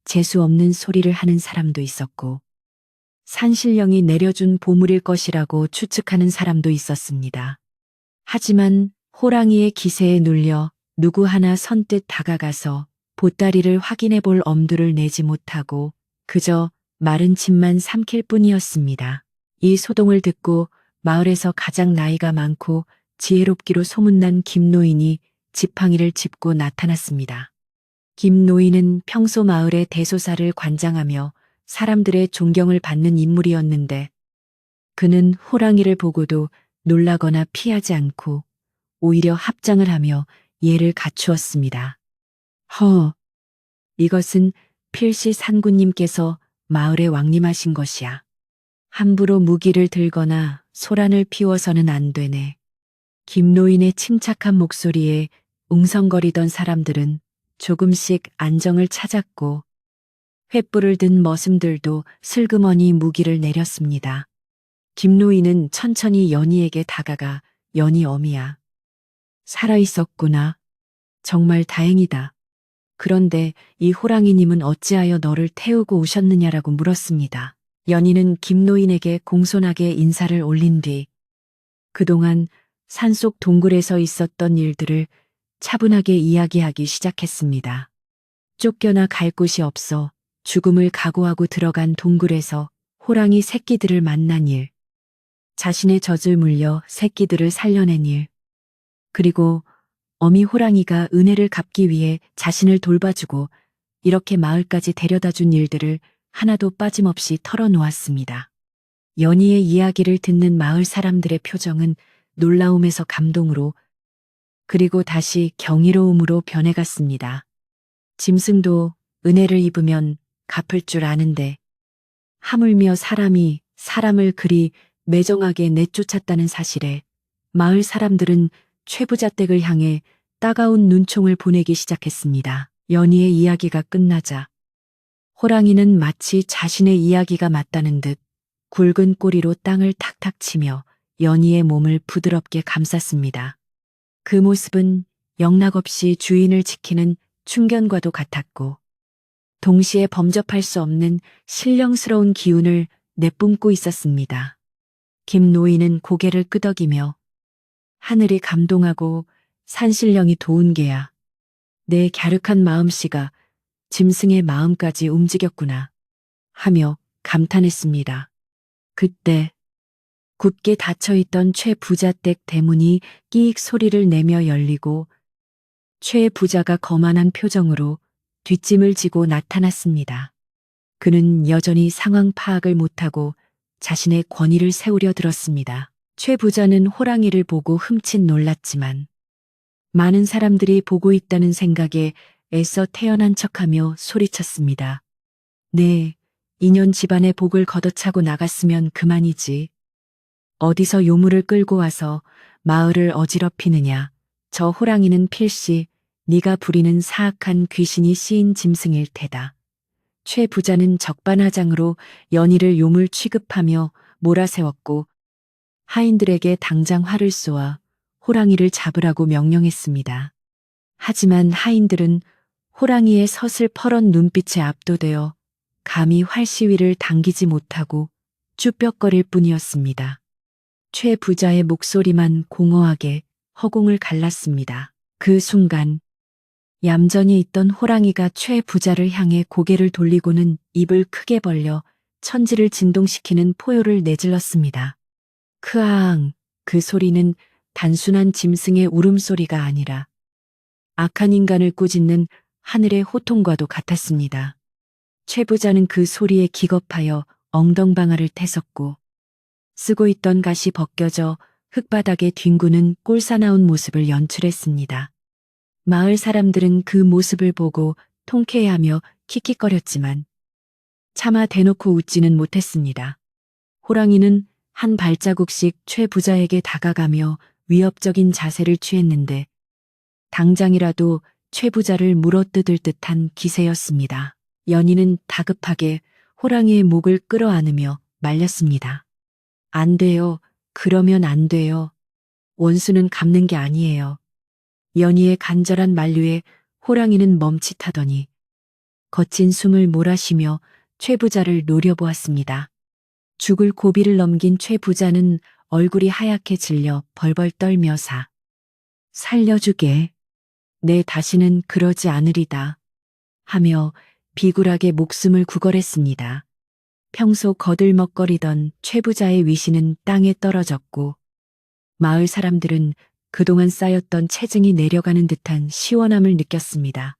A: 재수 없는 소리를 하는 사람도 있었고 산신령이 내려준 보물일 것이라고 추측하는 사람도 있었습니다. 하지만 호랑이의 기세에 눌려 누구 하나 선뜻 다가가서 보따리를 확인해 볼 엄두를 내지 못하고 그저 마른 침만 삼킬 뿐이었습니다. 이 소동을 듣고 마을에서 가장 나이가 많고 지혜롭기로 소문난 김노인이 지팡이를 짚고 나타났습니다. 김노인은 평소 마을의 대소사를 관장하며 사람들의 존경을 받는 인물이었는데 그는 호랑이를 보고도 놀라거나 피하지 않고 오히려 합장을 하며 예를 갖추었습니다. 이것은 필시 산군님께서 마을에 왕림하신 것이야. 함부로 무기를 들거나 소란을 피워서는 안 되네. 김노인의 침착한 목소리에 웅성거리던 사람들은 조금씩 안정을 찾았고 횃불을 든 머슴들도 슬그머니 무기를 내렸습니다. 김노인은 천천히 연희에게 다가가 연희 어미야. 살아있었구나. 정말 다행이다. 그런데 이 호랑이님은 어찌하여 너를 태우고 오셨느냐라고 물었습니다. 연희는 김노인에게 공손하게 인사를 올린 뒤 그동안 산속 동굴에서 있었던 일들을 차분하게 이야기하기 시작했습니다. 쫓겨나 갈 곳이 없어 죽음을 각오하고 들어간 동굴에서 호랑이 새끼들을 만난 일, 자신의 젖을 물려 새끼들을 살려낸 일, 그리고 어미 호랑이가 은혜를 갚기 위해 자신을 돌봐주고 이렇게 마을까지 데려다준 일들을 하나도 빠짐없이 털어놓았습니다. 연희의 이야기를 듣는 마을 사람들의 표정은 놀라움에서 감동으로 그리고 다시 경이로움으로 변해갔습니다. 짐승도 은혜를 입으면 갚을 줄 아는데 하물며 사람이 사람을 그리 매정하게 내쫓았다는 사실에 마을 사람들은 최부자 댁을 향해 따가운 눈총을 보내기 시작했습니다. 연희의 이야기가 끝나자 호랑이는 마치 자신의 이야기가 맞다는 듯 굵은 꼬리로 땅을 탁탁 치며 연희의 몸을 부드럽게 감쌌습니다. 그 모습은 영락없이 주인을 지키는 충견과도 같았고 동시에 범접할 수 없는 신령스러운 기운을 내뿜고 있었습니다. 김 노인은 고개를 끄덕이며 하늘이 감동하고 산신령이 도운 게야. 내 갸륵한 마음씨가 짐승의 마음까지 움직였구나 하며 감탄했습니다. 그때 굳게 닫혀있던 최 부자댁 대문이 끼익 소리를 내며 열리고 최 부자가 거만한 표정으로 뒷짐을 지고 나타났습니다. 그는 여전히 상황 파악을 못하고 자신의 권위를 세우려 들었습니다. 최 부자는 호랑이를 보고 흠칫 놀랐지만 많은 사람들이 보고 있다는 생각에 애써 태연한 척하며 소리쳤습니다. 네, 인연 집안의 복을 걷어차고 나갔으면 그만이지. 어디서 요물을 끌고 와서 마을을 어지럽히느냐. 저 호랑이는 필시 네가 부리는 사악한 귀신이 씌인 짐승일 테다. 최 부자는 적반하장으로 연희를 요물 취급하며 몰아세웠고 하인들에게 당장 활을 쏘아 호랑이를 잡으라고 명령했습니다. 하지만 하인들은 호랑이의 서슬퍼런 눈빛에 압도되어 감히 활시위를 당기지 못하고 쭈뼛거릴 뿐이었습니다. 최 부자의 목소리만 공허하게 허공을 갈랐습니다. 그 순간 얌전히 있던 호랑이가 최 부자를 향해 고개를 돌리고는 입을 크게 벌려 천지를 진동시키는 포효를 내질렀습니다. 크앙, 그 소리는 단순한 짐승의 울음소리가 아니라 악한 인간을 꾸짖는 하늘의 호통과도 같았습니다. 최 부자는 그 소리에 기겁하여 엉덩방아를 태섰고 쓰고 있던 갓이 벗겨져 흙바닥에 뒹구는 꼴사나운 모습을 연출했습니다. 마을 사람들은 그 모습을 보고 통쾌해하며 킥킥거렸지만 차마 대놓고 웃지는 못했습니다. 호랑이는 한 발자국씩 최 부자에게 다가가며 위협적인 자세를 취했는데 당장이라도 최 부자를 물어뜯을 듯한 기세였습니다. 연희는 다급하게 호랑이의 목을 끌어안으며 말렸습니다. 안 돼요. 그러면 안 돼요. 원수는 갚는 게 아니에요. 연희의 간절한 만류에 호랑이는 멈칫하더니 거친 숨을 몰아쉬며 최 부자를 노려보았습니다. 죽을 고비를 넘긴 최 부자는 얼굴이 하얗게 질려 벌벌 떨며 살려주게. 내 다시는 그러지 않으리다. 하며 비굴하게 목숨을 구걸했습니다. 평소 거들먹거리던 최 부자의 위신은 땅에 떨어졌고 마을 사람들은 그동안 쌓였던 체증이 내려가는 듯한 시원함을 느꼈습니다.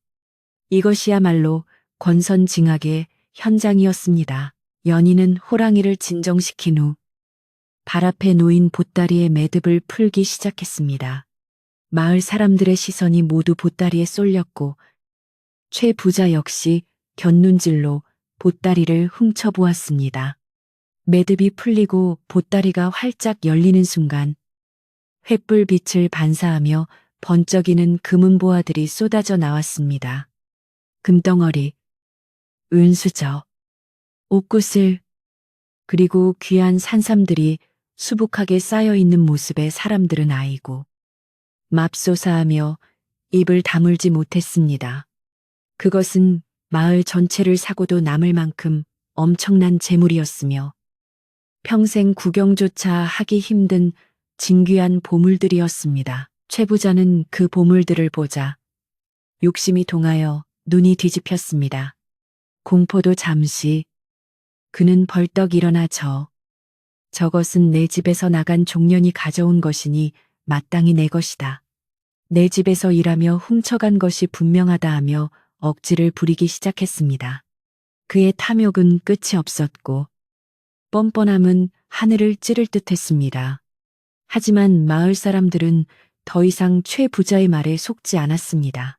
A: 이것이야말로 권선징악의 현장이었습니다. 연희는 호랑이를 진정시킨 후 발 앞에 놓인 보따리의 매듭을 풀기 시작했습니다. 마을 사람들의 시선이 모두 보따리에 쏠렸고 최 부자 역시 곁눈질로 보따리를 훔쳐보았습니다. 매듭이 풀리고 보따리가 활짝 열리는 순간 횃불 빛을 반사하며 번쩍이는 금은 보화들이 쏟아져 나왔습니다. 금덩어리, 은수저, 옷구슬, 그리고 귀한 산삼들이 수북하게 쌓여있는 모습에 사람들은 아이고 맙소사하며 입을 다물지 못했습니다. 그것은 마을 전체를 사고도 남을 만큼 엄청난 재물이었으며 평생 구경조차 하기 힘든 진귀한 보물들이었습니다. 최 부자는 그 보물들을 보자 욕심이 동하여 눈이 뒤집혔습니다. 공포도 잠시 그는 벌떡 일어나 저것은 내 집에서 나간 종년이 가져온 것이니 마땅히 내 것이다. 내 집에서 일하며 훔쳐간 것이 분명하다 하며 억지를 부리기 시작했습니다. 그의 탐욕은 끝이 없었고 뻔뻔함은 하늘을 찌를 듯 했습니다. 하지만 마을 사람들은 더 이상 최 부자의 말에 속지 않았습니다.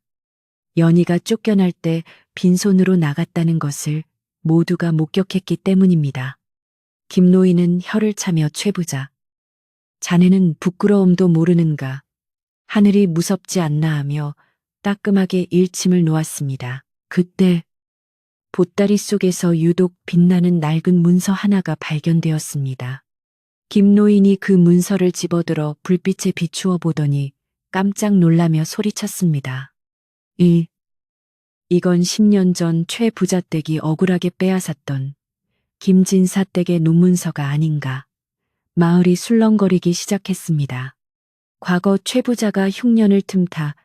A: 연희가 쫓겨날 때 빈손으로 나갔다는 것을 모두가 목격했기 때문입니다. 김노인은 혀를 차며 최 부자. 자네는 부끄러움도 모르는가. 하늘이 무섭지 않나 하며 따끔하게 일침을 놓았습니다. 그때 보따리 속에서 유독 빛나는 낡은 문서 하나가 발견되었습니다. 김노인이 그 문서를 집어들어 불빛에 비추어 보더니 깜짝 놀라며 소리쳤습니다. 이건 10년 전 최 부자 댁이 억울하게 빼앗았던 김진사 댁의 논문서가 아닌가. 마을이 술렁거리기 시작했습니다. 과거 최 부자가 흉년을 틈타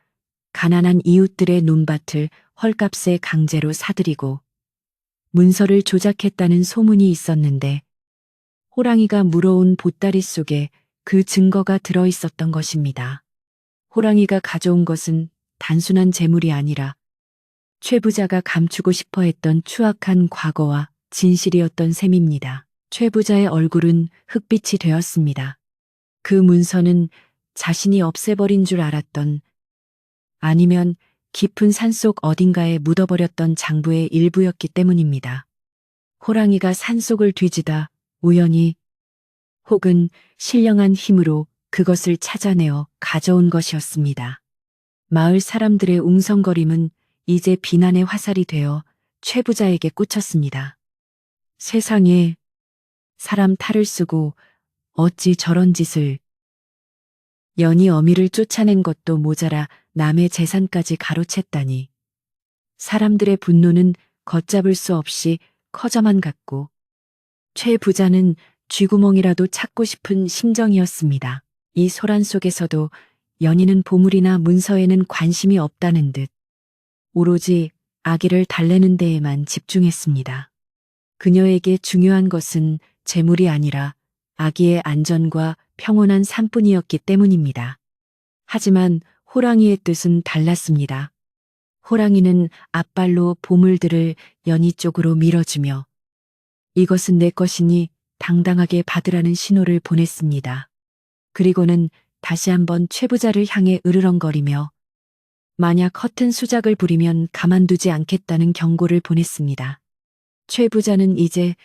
A: 가난한 이웃들의 논밭을 헐값에 강제로 사들이고 문서를 조작했다는 소문이 있었는데 호랑이가 물어온 보따리 속에 그 증거가 들어 있었던 것입니다. 호랑이가 가져온 것은 단순한 재물이 아니라 최 부자가 감추고 싶어 했던 추악한 과거와 진실이었던 셈입니다. 최 부자의 얼굴은 흑빛이 되었습니다. 그 문서는 자신이 없애버린 줄 알았던, 아니면 깊은 산속 어딘가에 묻어버렸던 장부의 일부였기 때문입니다. 호랑이가 산속을 뒤지다 우연히 혹은 신령한 힘으로 그것을 찾아내어 가져온 것이었습니다. 마을 사람들의 웅성거림은 이제 비난의 화살이 되어 최 부자에게 꽂혔습니다. 세상에, 사람 탈을 쓰고 어찌 저런 짓을. 연희 어미를 쫓아낸 것도 모자라 남의 재산까지 가로챘다니. 사람들의 분노는 걷잡을 수 없이 커져만 갔고 최 부자는 쥐구멍이라도 찾고 싶은 심정이었습니다. 이 소란 속에서도 연희는 보물이나 문서에는 관심이 없다는 듯 오로지 아기를 달래는 데에만 집중했습니다. 그녀에게 중요한 것은 재물이 아니라 아기의 안전과 평온한 삶뿐이었기 때문입니다. 하지만 호랑이의 뜻은 달랐습니다. 호랑이는 앞발로 보물들을 연희 쪽으로 밀어주며 이것은 내 것이니 당당하게 받으라는 신호를 보냈습니다. 그리고는 다시 한번 최 부자를 향해 으르렁거리며 만약 허튼 수작을 부리면 가만두지 않겠다는 경고를 보냈습니다. 최 부자는 이제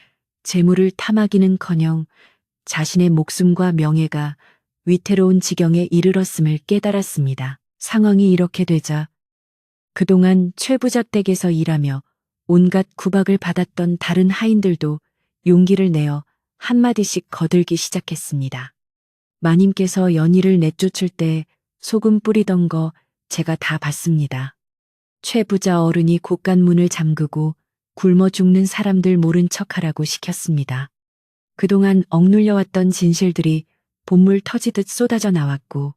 A: 재물을 탐하기는커녕 자신의 목숨과 명예가 위태로운 지경에 이르렀음을 깨달았습니다. 상황이 이렇게 되자 그동안 최 부자 댁에서 일하며 온갖 구박을 받았던 다른 하인들도 용기를 내어 한마디씩 거들기 시작했습니다. 마님께서 연희를 내쫓을 때 소금 뿌리던 거 제가 다 봤습니다. 최 부자 어른이 곳간문을 잠그고 굶어 죽는 사람들 모른 척하라고 시켰습니다. 그동안 억눌려왔던 진실들이 본물 터지듯 쏟아져 나왔고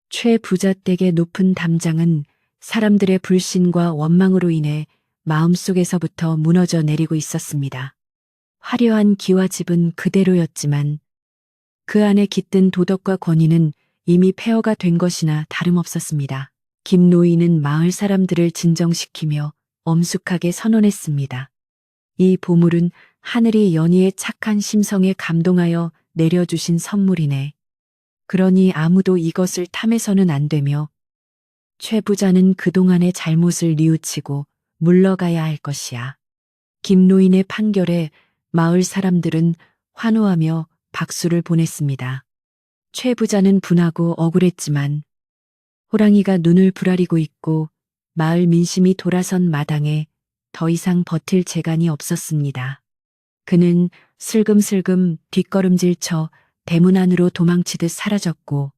A: 최 부자 댁의 높은 담장은 사람들의 불신과 원망으로 인해 마음속에서부터 무너져 내리고 있었습니다. 화려한 기와집은 그대로였지만 그 안에 깃든 도덕과 권위는 이미 폐허가 된 것이나 다름없었습니다. 김노인은 마을 사람들을 진정시키며 엄숙하게 선언했습니다. 이 보물은 하늘이 연희의 착한 심성에 감동하여 내려주신 선물이네. 그러니 아무도 이것을 탐해서는 안 되며 최 부자는 그동안의 잘못을 뉘우치고 물러가야 할 것이야. 김노인의 판결에 마을 사람들은 환호하며 박수를 보냈습니다. 최 부자는 분하고 억울했지만 호랑이가 눈을 부라리고 있고 마을 민심이 돌아선 마당에 더 이상 버틸 재간이 없었습니다. 그는 슬금슬금 뒷걸음질쳐 대문 안으로 도망치듯 사라졌고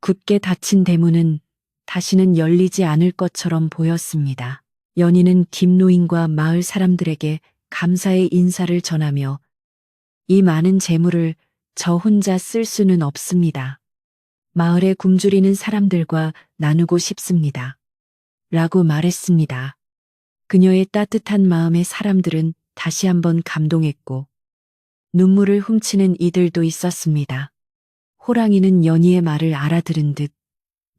A: 굳게 닫힌 대문은 다시는 열리지 않을 것처럼 보였습니다. 연희는 김노인과 마을 사람들에게 감사의 인사를 전하며 이 많은 재물을 저 혼자 쓸 수는 없습니다. 마을에 굶주리는 사람들과 나누고 싶습니다. 라고 말했습니다. 그녀의 따뜻한 마음에 사람들은 다시 한번 감동했고 눈물을 훔치는 이들도 있었습니다. 호랑이는 연희의 말을 알아들은 듯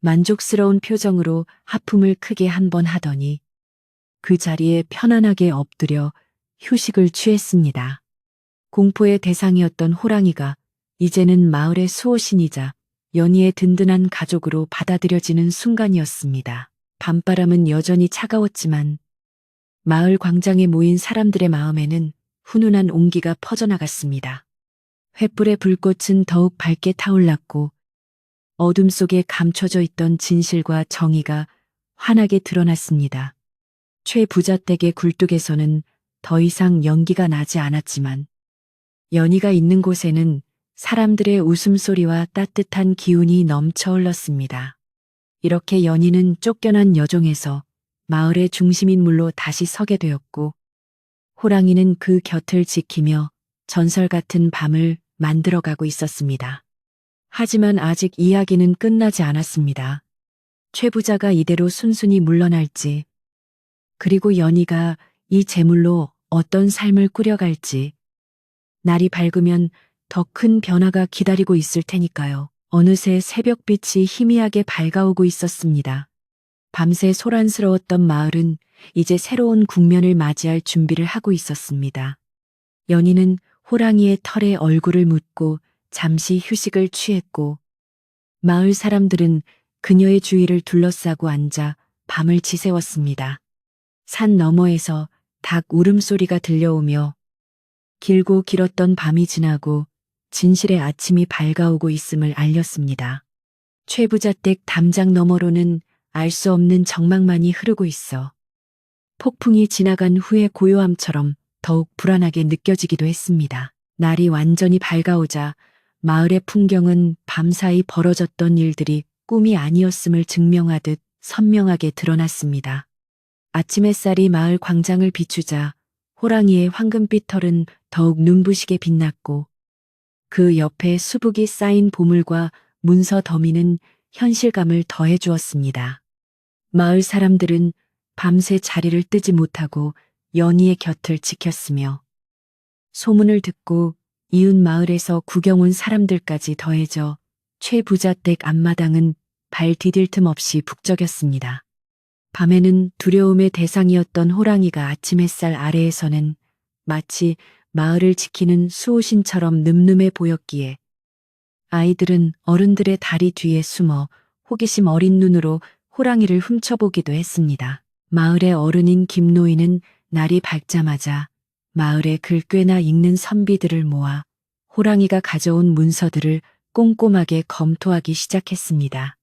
A: 만족스러운 표정으로 하품을 크게 한 번 하더니 그 자리에 편안하게 엎드려 휴식을 취했습니다. 공포의 대상이었던 호랑이가 이제는 마을의 수호신이자 연희의 든든한 가족으로 받아들여지는 순간이었습니다. 밤바람은 여전히 차가웠지만 마을 광장에 모인 사람들의 마음에는 훈훈한 온기가 퍼져나갔습니다. 횃불의 불꽃은 더욱 밝게 타올랐고 어둠 속에 감춰져 있던 진실과 정의가 환하게 드러났습니다. 최 부자 댁의 굴뚝에서는 더 이상 연기가 나지 않았지만 연희가 있는 곳에는 사람들의 웃음소리와 따뜻한 기운이 넘쳐 흘렀습니다. 이렇게 연희는 쫓겨난 여종에서 마을의 중심인물로 다시 서게 되었고 호랑이는 그 곁을 지키며 전설 같은 밤을 만들어가고 있었습니다. 하지만 아직 이야기는 끝나지 않았습니다. 최 부자가 이대로 순순히 물러날지, 그리고 연희가 이 재물로 어떤 삶을 꾸려갈지, 날이 밝으면 더 큰 변화가 기다리고 있을 테니까요. 어느새 새벽빛이 희미하게 밝아오고 있었습니다. 밤새 소란스러웠던 마을은 이제 새로운 국면을 맞이할 준비를 하고 있었습니다. 연희는 호랑이의 털에 얼굴을 묻고 잠시 휴식을 취했고 마을 사람들은 그녀의 주위를 둘러싸고 앉아 밤을 지새웠습니다. 산 너머에서 닭 울음소리가 들려오며 길고 길었던 밤이 지나고 진실의 아침이 밝아오고 있음을 알렸습니다. 최 부자 댁 담장 너머로는 알 수 없는 정막만이 흐르고 있어 폭풍이 지나간 후의 고요함처럼 더욱 불안하게 느껴지기도 했습니다. 날이 완전히 밝아오자 마을의 풍경은 밤사이 벌어졌던 일들이 꿈이 아니었음을 증명하듯 선명하게 드러났습니다. 아침 햇살이 마을 광장을 비추자 호랑이의 황금빛 털은 더욱 눈부시게 빛났고 그 옆에 수북이 쌓인 보물과 문서 더미는 현실감을 더해 주었습니다. 마을 사람들은 밤새 자리를 뜨지 못하고 연희의 곁을 지켰으며 소문을 듣고 이웃 마을에서 구경 온 사람들까지 더해져 최 부자 댁 앞마당은 발 디딜 틈 없이 북적였습니다. 밤에는 두려움의 대상이었던 호랑이가 아침 햇살 아래에서는 마치 마을을 지키는 수호신처럼 늠름해 보였기에 아이들은 어른들의 다리 뒤에 숨어 호기심 어린 눈으로 호랑이를 훔쳐보기도 했습니다. 마을의 어른인 김노인은 날이 밝자마자 마을의 글꿰나 읽는 선비들을 모아 호랑이가 가져온 문서들을 꼼꼼하게 검토하기 시작했습니다.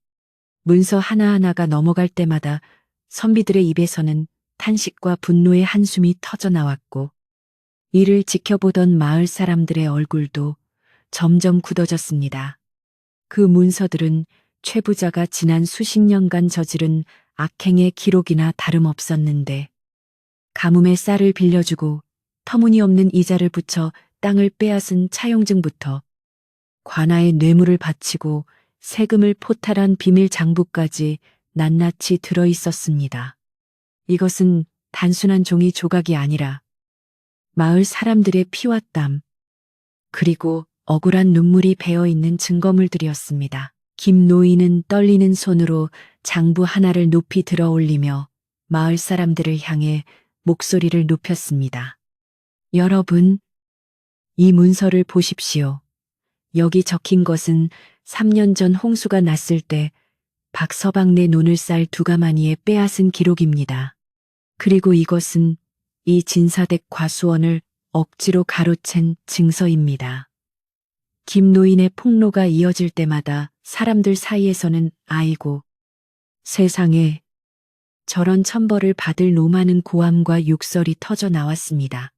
A: 문서 하나하나가 넘어갈 때마다 선비들의 입에서는 탄식과 분노의 한숨이 터져나왔고 이를 지켜보던 마을 사람들의 얼굴도 점점 굳어졌습니다. 그 문서들은 최 부자가 지난 수십 년간 저지른 악행의 기록이나 다름없었는데 가뭄에 쌀을 빌려주고 터무니없는 이자를 붙여 땅을 빼앗은 차용증부터 관아에 뇌물을 바치고 세금을 포탈한 비밀 장부까지 낱낱이 들어 있었습니다. 이것은 단순한 종이 조각이 아니라 마을 사람들의 피와 땀, 그리고 억울한 눈물이 배어 있는 증거물들이었습니다. 김노인은 떨리는 손으로 장부 하나를 높이 들어 올리며 마을 사람들을 향해 목소리를 높였습니다. 여러분, 이 문서를 보십시오. 여기 적힌 것은 3년 전 홍수가 났을 때 박서방네 논을 쌀 두 가마니에 빼앗은 기록입니다. 그리고 이것은 이 진사댁 과수원을 억지로 가로챈 증서입니다. 김노인의 폭로가 이어질 때마다 사람들 사이에서는 아이고, 세상에 저런 천벌을 받을 노많은 고함과 욕설이 터져 나왔습니다.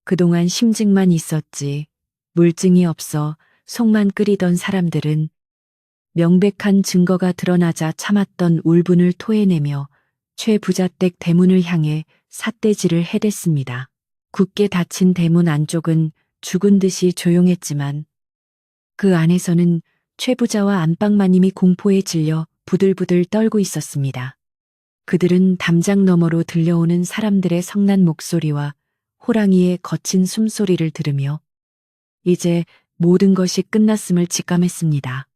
A: 그동안 심증만 있었지 물증이 없어 속만 끓이던 사람들은 명백한 증거가 드러나자 참았던 울분을 토해내며 최 부자댁 대문을 향해 삿대질을 해댔습니다. 굳게 닫힌 대문 안쪽은 죽은 듯이 조용했지만 그 안에서는 최 부자와 안방마님이 공포에 질려 부들부들 떨고 있었습니다. 그들은 담장 너머로 들려오는 사람들의 성난 목소리와 호랑이의 거친 숨소리를 들으며 이제 모든 것이 끝났음을 직감했습니다.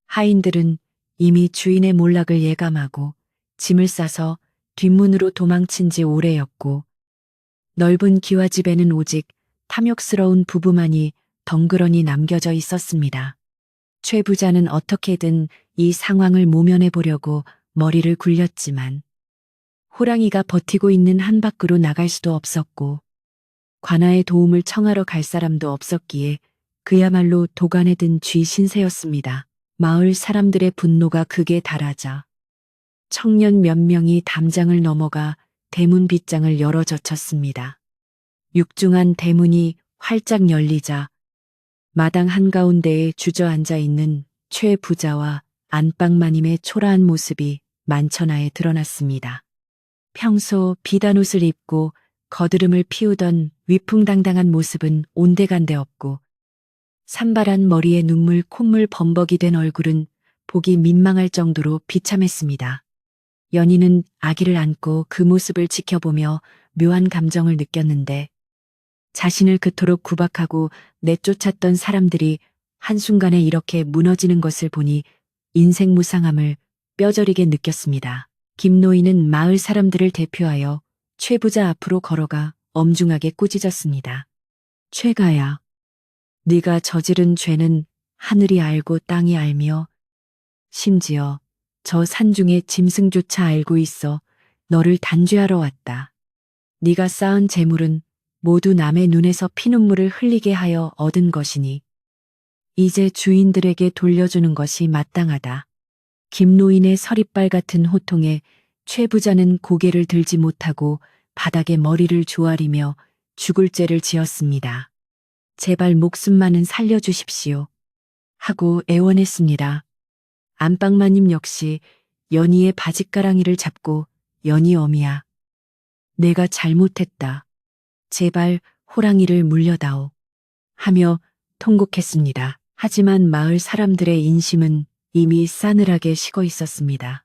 A: 하인들은 이미 주인의 몰락을 예감하고 짐을 싸서 뒷문으로 도망친 지 오래였고 넓은 기와집에는 오직 탐욕스러운 부부만이 덩그러니 남겨져 있었습니다. 최 부자는 어떻게든 이 상황을 모면해 보려고 머리를 굴렸지만 호랑이가 버티고 있는 한 밖으로 나갈 수도 없었고 관아의 도움을 청하러 갈 사람도 없었기에 그야말로 도간에 든 쥐 신세였습니다. 마을 사람들의 분노가 극에 달하자 청년 몇 명이 담장을 넘어가 대문 빗장을 열어 젖혔습니다. 육중한 대문이 활짝 열리자 마당 한가운데에 주저앉아 있는 최 부자와 안방마님의 초라한 모습이 만천하에 드러났습니다. 평소 비단 옷을 입고 거드름을 피우던 위풍당당한 모습은 온데간데 없고 산발한 머리에 눈물 콧물 범벅이 된 얼굴은 보기 민망할 정도로 비참했습니다. 연희는 아기를 안고 그 모습을 지켜보며 묘한 감정을 느꼈는데 자신을 그토록 구박하고 내쫓았던 사람들이 한순간에 이렇게 무너지는 것을 보니 인생 무상함을 뼈저리게 느꼈습니다. 김노인은 마을 사람들을 대표하여 최 부자 앞으로 걸어가 엄중하게 꾸짖었습니다. 최가야, 네가 저지른 죄는 하늘이 알고 땅이 알며 심지어 저 산중의 짐승조차 알고 있어 너를 단죄하러 왔다. 네가 쌓은 재물은 모두 남의 눈에서 피눈물을 흘리게 하여 얻은 것이니 이제 주인들에게 돌려주는 것이 마땅하다. 김노인의 서리빨 같은 호통에 최 부자는 고개를 들지 못하고 바닥에 머리를 조아리며 죽을 죄를 지었습니다. 제발 목숨만은 살려주십시오. 하고 애원했습니다. 안방마님 역시 연희의 바짓가랑이를 잡고 연희 어미야. 내가 잘못했다. 제발 호랑이를 물려다오. 하며 통곡했습니다. 하지만 마을 사람들의 인심은 이미 싸늘하게 식어 있었습니다.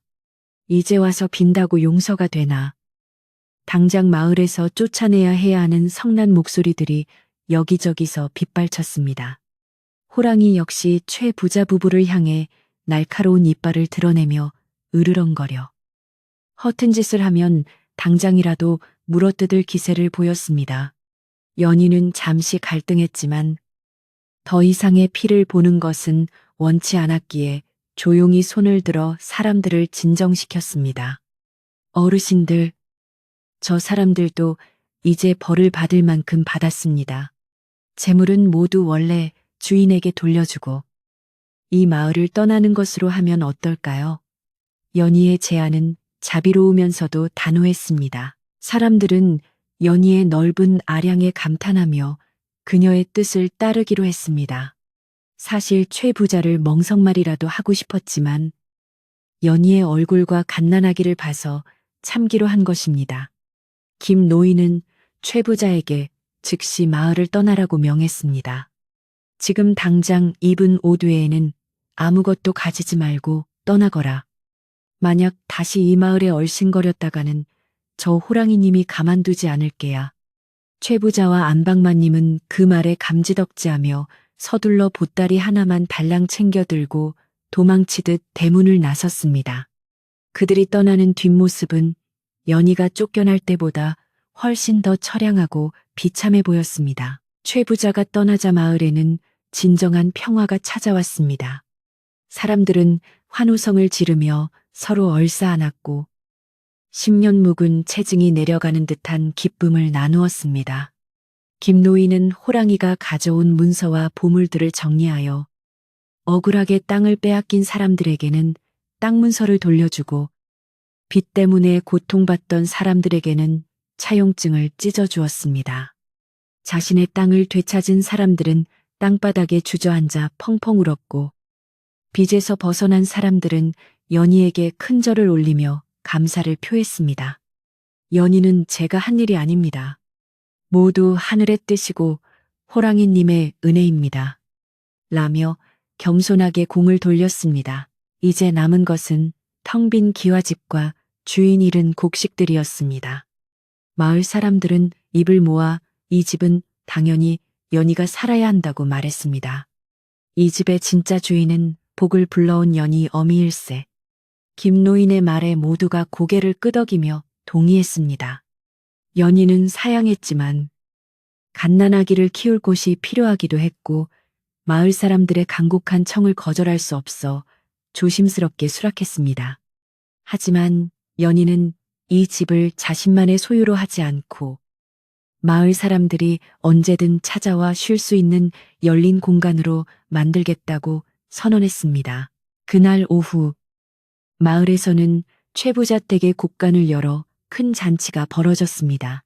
A: 이제 와서 빈다고 용서가 되나. 당장 마을에서 쫓아내야 해야 하는 성난 목소리들이 여기저기서 빗발쳤습니다. 호랑이 역시 최 부자 부부를 향해 날카로운 이빨을 드러내며 으르렁거려 허튼 짓을 하면 당장이라도 물어뜯을 기세를 보였습니다. 연희는 잠시 갈등했지만 더 이상의 피를 보는 것은 원치 않았기에 조용히 손을 들어 사람들을 진정시켰습니다. 어르신들, 저 사람들도 이제 벌을 받을 만큼 받았습니다. 재물은 모두 원래 주인에게 돌려주고 이 마을을 떠나는 것으로 하면 어떨까요? 연희의 제안은 자비로우면서도 단호했습니다. 사람들은 연희의 넓은 아량에 감탄하며 그녀의 뜻을 따르기로 했습니다. 사실 최 부자를 멍석말이라도 하고 싶었지만 연희의 얼굴과 갓난아기를 봐서 참기로 한 것입니다. 김 노인은 최 부자에게 즉시 마을을 떠나라고 명했습니다. 지금 당장 입은 옷 외에는 아무것도 가지지 말고 떠나거라. 만약 다시 이 마을에 얼씬거렸다가는 저 호랑이님이 가만두지 않을게야. 최 부자와 안방마님은 그 말에 감지덕지하며 서둘러 보따리 하나만 달랑 챙겨 들고 도망치듯 대문을 나섰습니다. 그들이 떠나는 뒷모습은 연희가 쫓겨날 때보다 훨씬 더 처량하고 비참해 보였습니다. 최 부자가 떠나자 마을에는 진정한 평화가 찾아왔습니다. 사람들은 환호성을 지르며 서로 얼싸안았고 10년 묵은 체증이 내려가는 듯한 기쁨을 나누었습니다. 김노인은 호랑이가 가져온 문서와 보물들을 정리하여 억울하게 땅을 빼앗긴 사람들에게는 땅 문서를 돌려주고 빚 때문에 고통받던 사람들에게는 차용증을 찢어주었습니다. 자신의 땅을 되찾은 사람들은 땅바닥에 주저앉아 펑펑 울었고 빚에서 벗어난 사람들은 연희에게 큰 절을 올리며 감사를 표했습니다. 연희는 제가 한 일이 아닙니다. 모두 하늘의 뜻이고 호랑이님의 은혜입니다. 라며 겸손하게 공을 돌렸습니다. 이제 남은 것은 텅 빈 기와집과 주인 잃은 곡식들이었습니다. 마을 사람들은 입을 모아 이 집은 당연히 연희가 살아야 한다고 말했습니다. 이 집의 진짜 주인은 복을 불러온 연희 어미일세. 김노인의 말에 모두가 고개를 끄덕이며 동의했습니다. 연희는 사양했지만 갓난아기를 키울 곳이 필요하기도 했고 마을 사람들의 간곡한 청을 거절할 수 없어 조심스럽게 수락했습니다. 하지만 연희는 이 집을 자신만의 소유로 하지 않고 마을 사람들이 언제든 찾아와 쉴 수 있는 열린 공간으로 만들겠다고 선언했습니다. 그날 오후 마을에서는 최부자 댁의 곡간을 열어 큰 잔치가 벌어졌습니다.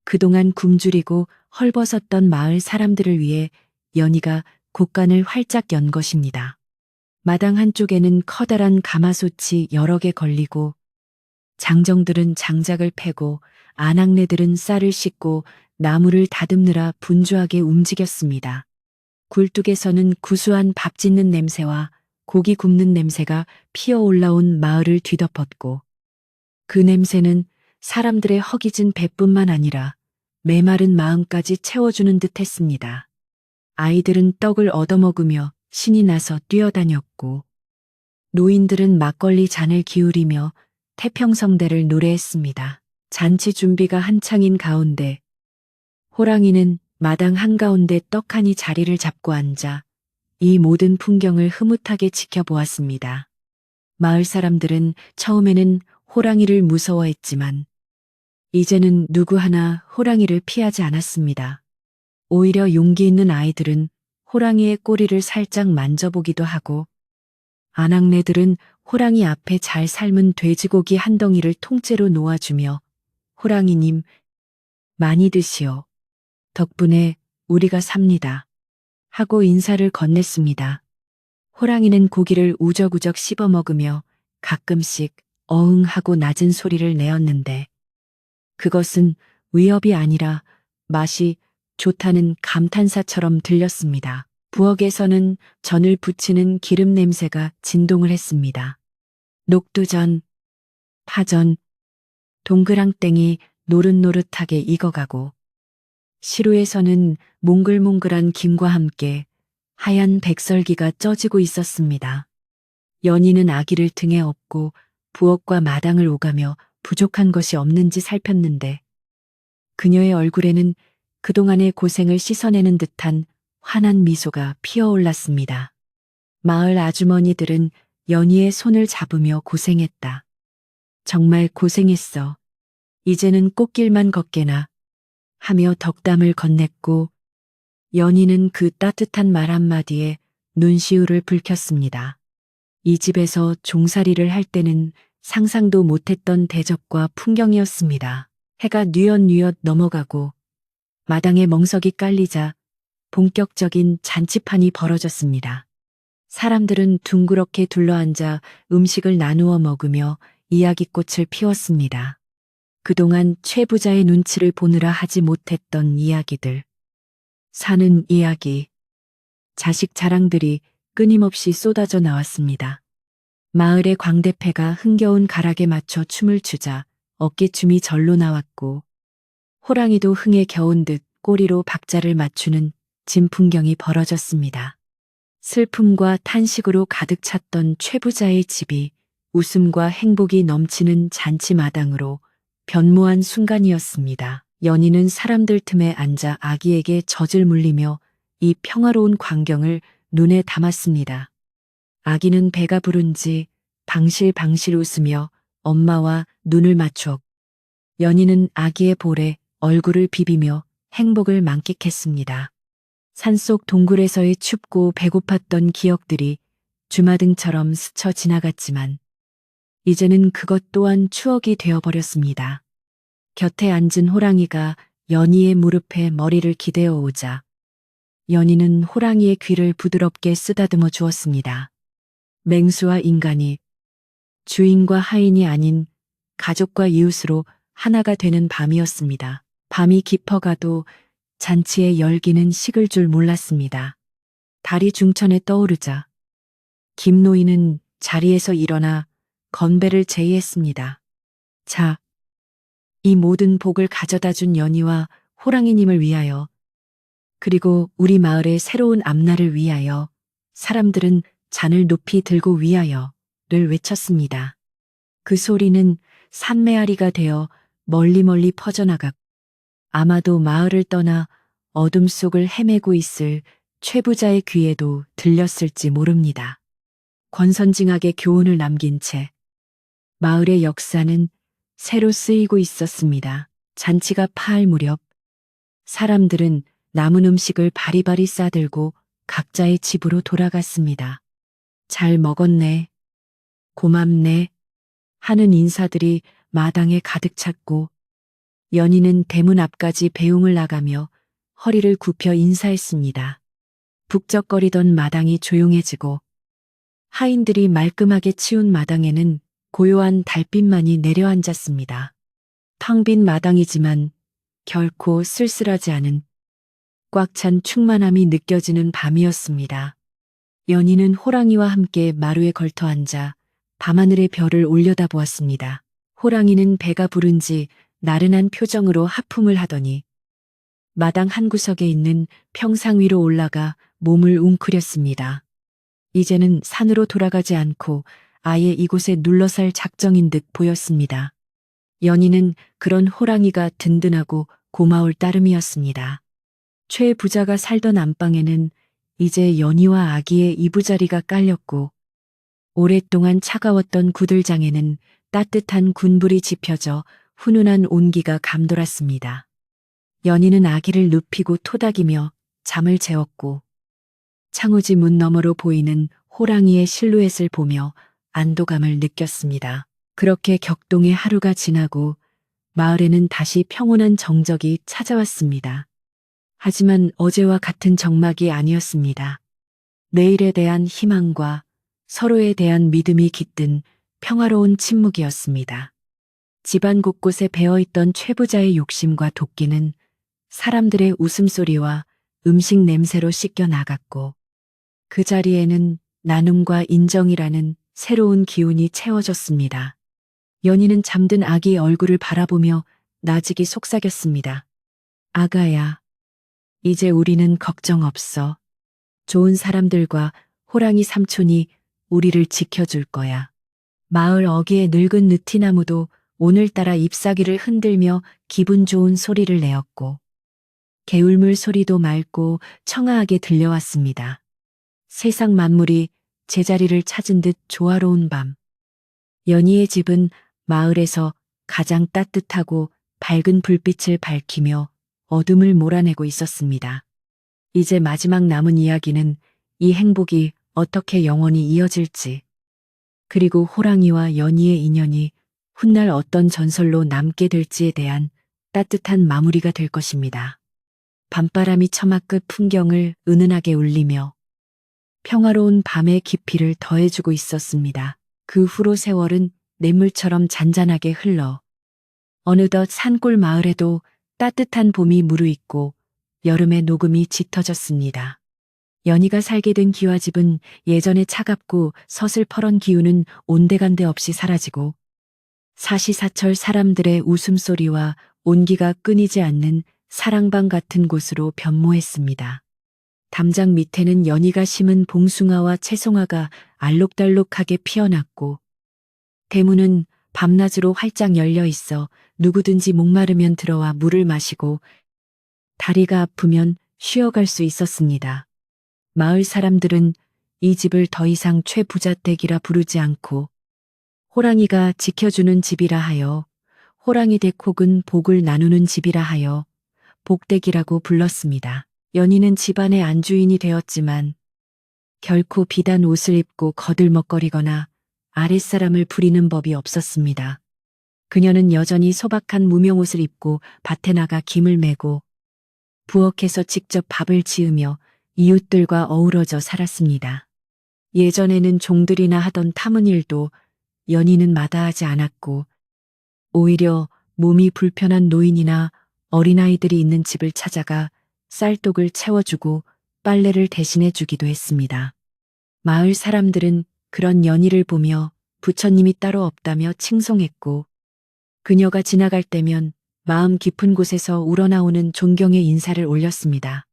A: 그동안 굶주리고 헐벗었던 마을 사람들을 위해 연희가 곡간을 활짝 연 것입니다. 마당 한쪽에는 커다란 가마솥이 여러 개 걸리고 장정들은 장작을 패고 아낙네들은 쌀을 씻고 나무를 다듬느라 분주하게 움직였습니다. 굴뚝에서는 구수한 밥 짓는 냄새와 고기 굽는 냄새가 피어 올라온 마을을 뒤덮었고 그 냄새는 사람들의 허기진 배뿐만 아니라 메마른 마음까지 채워주는 듯 했습니다. 아이들은 떡을 얻어먹으며 신이 나서 뛰어다녔고 노인들은 막걸리 잔을 기울이며 태평성대를 노래했습니다. 잔치 준비가 한창인 가운데 호랑이는 마당 한가운데 떡하니 자리를 잡고 앉아 이 모든 풍경을 흐뭇하게 지켜보았습니다. 마을 사람들은 처음에는 호랑이를 무서워했지만 이제는 누구 하나 호랑이를 피하지 않았습니다. 오히려 용기 있는 아이들은 호랑이의 꼬리를 살짝 만져보기도 하고 아낙네들은 호랑이 앞에 잘 삶은 돼지고기 한 덩이를 통째로 놓아주며 호랑이님 많이 드시오. 덕분에 우리가 삽니다. 하고 인사를 건넸습니다. 호랑이는 고기를 우적우적 씹어 먹으며 가끔씩 어흥 하고 낮은 소리를 내었는데 그것은 위협이 아니라 맛이 좋다는 감탄사처럼 들렸습니다. 부엌에서는 전을 부치는 기름 냄새가 진동을 했습니다. 녹두전, 파전, 동그랑땡이 노릇노릇하게 익어가고 시루에서는 몽글몽글한 김과 함께 하얀 백설기가 쪄지고 있었습니다. 연희는 아기를 등에 업고 부엌과 마당을 오가며 부족한 것이 없는지 살폈는데 그녀의 얼굴에는 그동안의 고생을 씻어내는 듯한 환한 미소가 피어올랐습니다. 마을 아주머니들은 연희의 손을 잡으며 고생했다. 정말 고생했어. 이제는 꽃길만 걷게나 하며 덕담을 건넸고 연희는 그 따뜻한 말 한마디에 눈시울을 붉혔습니다. 이 집에서 종살이를 할 때는 상상도 못했던 대접과 풍경이었습니다. 해가 뉘엿뉘엿 넘어가고 마당에 멍석이 깔리자 본격적인 잔치판이 벌어졌습니다. 사람들은 둥그렇게 둘러앉아 음식을 나누어 먹으며 이야기꽃을 피웠습니다. 그동안 최 부자의 눈치를 보느라 하지 못했던 이야기들. 사는 이야기, 자식 자랑들이 끊임없이 쏟아져 나왔습니다. 마을의 광대패가 흥겨운 가락에 맞춰 춤을 추자 어깨춤이 절로 나왔고 호랑이도 흥에 겨운 듯 꼬리로 박자를 맞추는 진풍경이 벌어졌습니다. 슬픔과 탄식으로 가득 찼던 최 부자의 집이 웃음과 행복이 넘치는 잔치마당으로 변모한 순간이었습니다. 연희는 사람들 틈에 앉아 아기에게 젖을 물리며 이 평화로운 광경을 눈에 담았습니다. 아기는 배가 부른지 방실방실 웃으며 엄마와 눈을 맞추었고 연희는 아기의 볼에 얼굴을 비비며 행복을 만끽했습니다. 산속 동굴에서의 춥고 배고팠던 기억들이 주마등처럼 스쳐 지나갔지만 이제는 그것 또한 추억이 되어버렸습니다. 곁에 앉은 호랑이가 연희의 무릎에 머리를 기대어 오자 연희는 호랑이의 귀를 부드럽게 쓰다듬어 주었습니다. 맹수와 인간이 주인과 하인이 아닌 가족과 이웃으로 하나가 되는 밤이었습니다. 밤이 깊어가도 잔치의 열기는 식을 줄 몰랐습니다. 달이 중천에 떠오르자 김노인은 자리에서 일어나 건배를 제의했습니다. 자, 이 모든 복을 가져다 준 연희와 호랑이님을 위하여 그리고 우리 마을의 새로운 앞날을 위하여 사람들은 잔을 높이 들고 위하여를 외쳤습니다. 그 소리는 산메아리가 되어 멀리 퍼져나갔고 아마도 마을을 떠나 어둠 속을 헤매고 있을 최 부자의 귀에도 들렸을지 모릅니다. 권선징악의 교훈을 남긴 채 마을의 역사는 새로 쓰이고 있었습니다. 잔치가 파할 무렵 사람들은 남은 음식을 바리바리 싸들고 각자의 집으로 돌아갔습니다. 잘 먹었네, 고맙네 하는 인사들이 마당에 가득 찼고 연희는 대문 앞까지 배웅을 나가며 허리를 굽혀 인사했습니다. 북적거리던 마당이 조용해지고 하인들이 말끔하게 치운 마당에는 고요한 달빛만이 내려앉았습니다. 텅 빈 마당이지만 결코 쓸쓸하지 않은 꽉 찬 충만함이 느껴지는 밤이었습니다. 연희는 호랑이와 함께 마루에 걸터 앉아 밤하늘의 별을 올려다보았습니다. 호랑이는 배가 부른지 나른한 표정으로 하품을 하더니 마당 한구석에 있는 평상 위로 올라가 몸을 웅크렸습니다. 이제는 산으로 돌아가지 않고 아예 이곳에 눌러살 작정인 듯 보였습니다. 연희는 그런 호랑이가 든든하고 고마울 따름이었습니다. 최 부자가 살던 안방에는 이제 연희와 아기의 이부자리가 깔렸고 오랫동안 차가웠던 구들장에는 따뜻한 군불이 지펴져 훈훈한 온기가 감돌았습니다. 연희는 아기를 눕히고 토닥이며 잠을 재웠고 창호지 문 너머로 보이는 호랑이의 실루엣을 보며 안도감을 느꼈습니다. 그렇게 격동의 하루가 지나고 마을에는 다시 평온한 정적이 찾아왔습니다. 하지만 어제와 같은 정막이 아니었습니다. 내일에 대한 희망과 서로에 대한 믿음이 깃든 평화로운 침묵이었습니다. 집안 곳곳에 배어있던 최부자의 욕심과 도끼는 사람들의 웃음소리와 음식 냄새로 씻겨 나갔고 그 자리에는 나눔과 인정이라는 새로운 기운이 채워졌습니다. 연희는 잠든 아기의 얼굴을 바라보며 나직이 속삭였습니다. 아가야, 이제 우리는 걱정 없어. 좋은 사람들과 호랑이 삼촌이 우리를 지켜줄 거야. 마을 어귀의 늙은 느티나무도 오늘따라 잎사귀를 흔들며 기분 좋은 소리를 내었고 개울물 소리도 맑고 청아하게 들려왔습니다. 세상 만물이 제자리를 찾은 듯 조화로운 밤. 연희의 집은 마을에서 가장 따뜻하고 밝은 불빛을 밝히며 어둠을 몰아내고 있었습니다. 이제 마지막 남은 이야기는 이 행복이 어떻게 영원히 이어질지, 그리고 호랑이와 연희의 인연이 훗날 어떤 전설로 남게 될지에 대한 따뜻한 마무리가 될 것입니다. 밤바람이 처마 끝 풍경을 은은하게 울리며 평화로운 밤의 깊이를 더해주고 있었습니다. 그 후로 세월은 냇물처럼 잔잔하게 흘러 어느덧 산골 마을에도 따뜻한 봄이 무르익고 여름의 녹음이 짙어졌습니다. 연희가 살게 된 기와집은 예전의 차갑고 서슬퍼런 기운은 온데간데 없이 사라지고 사시사철 사람들의 웃음소리와 온기가 끊이지 않는 사랑방 같은 곳으로 변모했습니다. 담장 밑에는 연희가 심은 봉숭아와 채송화가 알록달록하게 피어났고 대문은 밤낮으로 활짝 열려 있어 누구든지 목마르면 들어와 물을 마시고 다리가 아프면 쉬어갈 수 있었습니다. 마을 사람들은 이 집을 더 이상 최부자댁이라 부르지 않고 호랑이가 지켜주는 집이라 하여 호랑이 댁 혹은 복을 나누는 집이라 하여 복댁이라고 불렀습니다. 연희는 집안의 안주인이 되었지만 결코 비단 옷을 입고 거들먹거리거나 아랫사람을 부리는 법이 없었습니다. 그녀는 여전히 소박한 무명옷을 입고 밭에 나가 김을 메고 부엌에서 직접 밥을 지으며 이웃들과 어우러져 살았습니다. 예전에는 종들이나 하던 탐은 일도 연희는 마다하지 않았고 오히려 몸이 불편한 노인이나 어린아이들이 있는 집을 찾아가 쌀독을 채워주고 빨래를 대신해 주기도 했습니다. 마을 사람들은 그런 연희를 보며 부처님이 따로 없다며 칭송했고 그녀가 지나갈 때면 마음 깊은 곳에서 우러나오는 존경의 인사를 올렸습니다.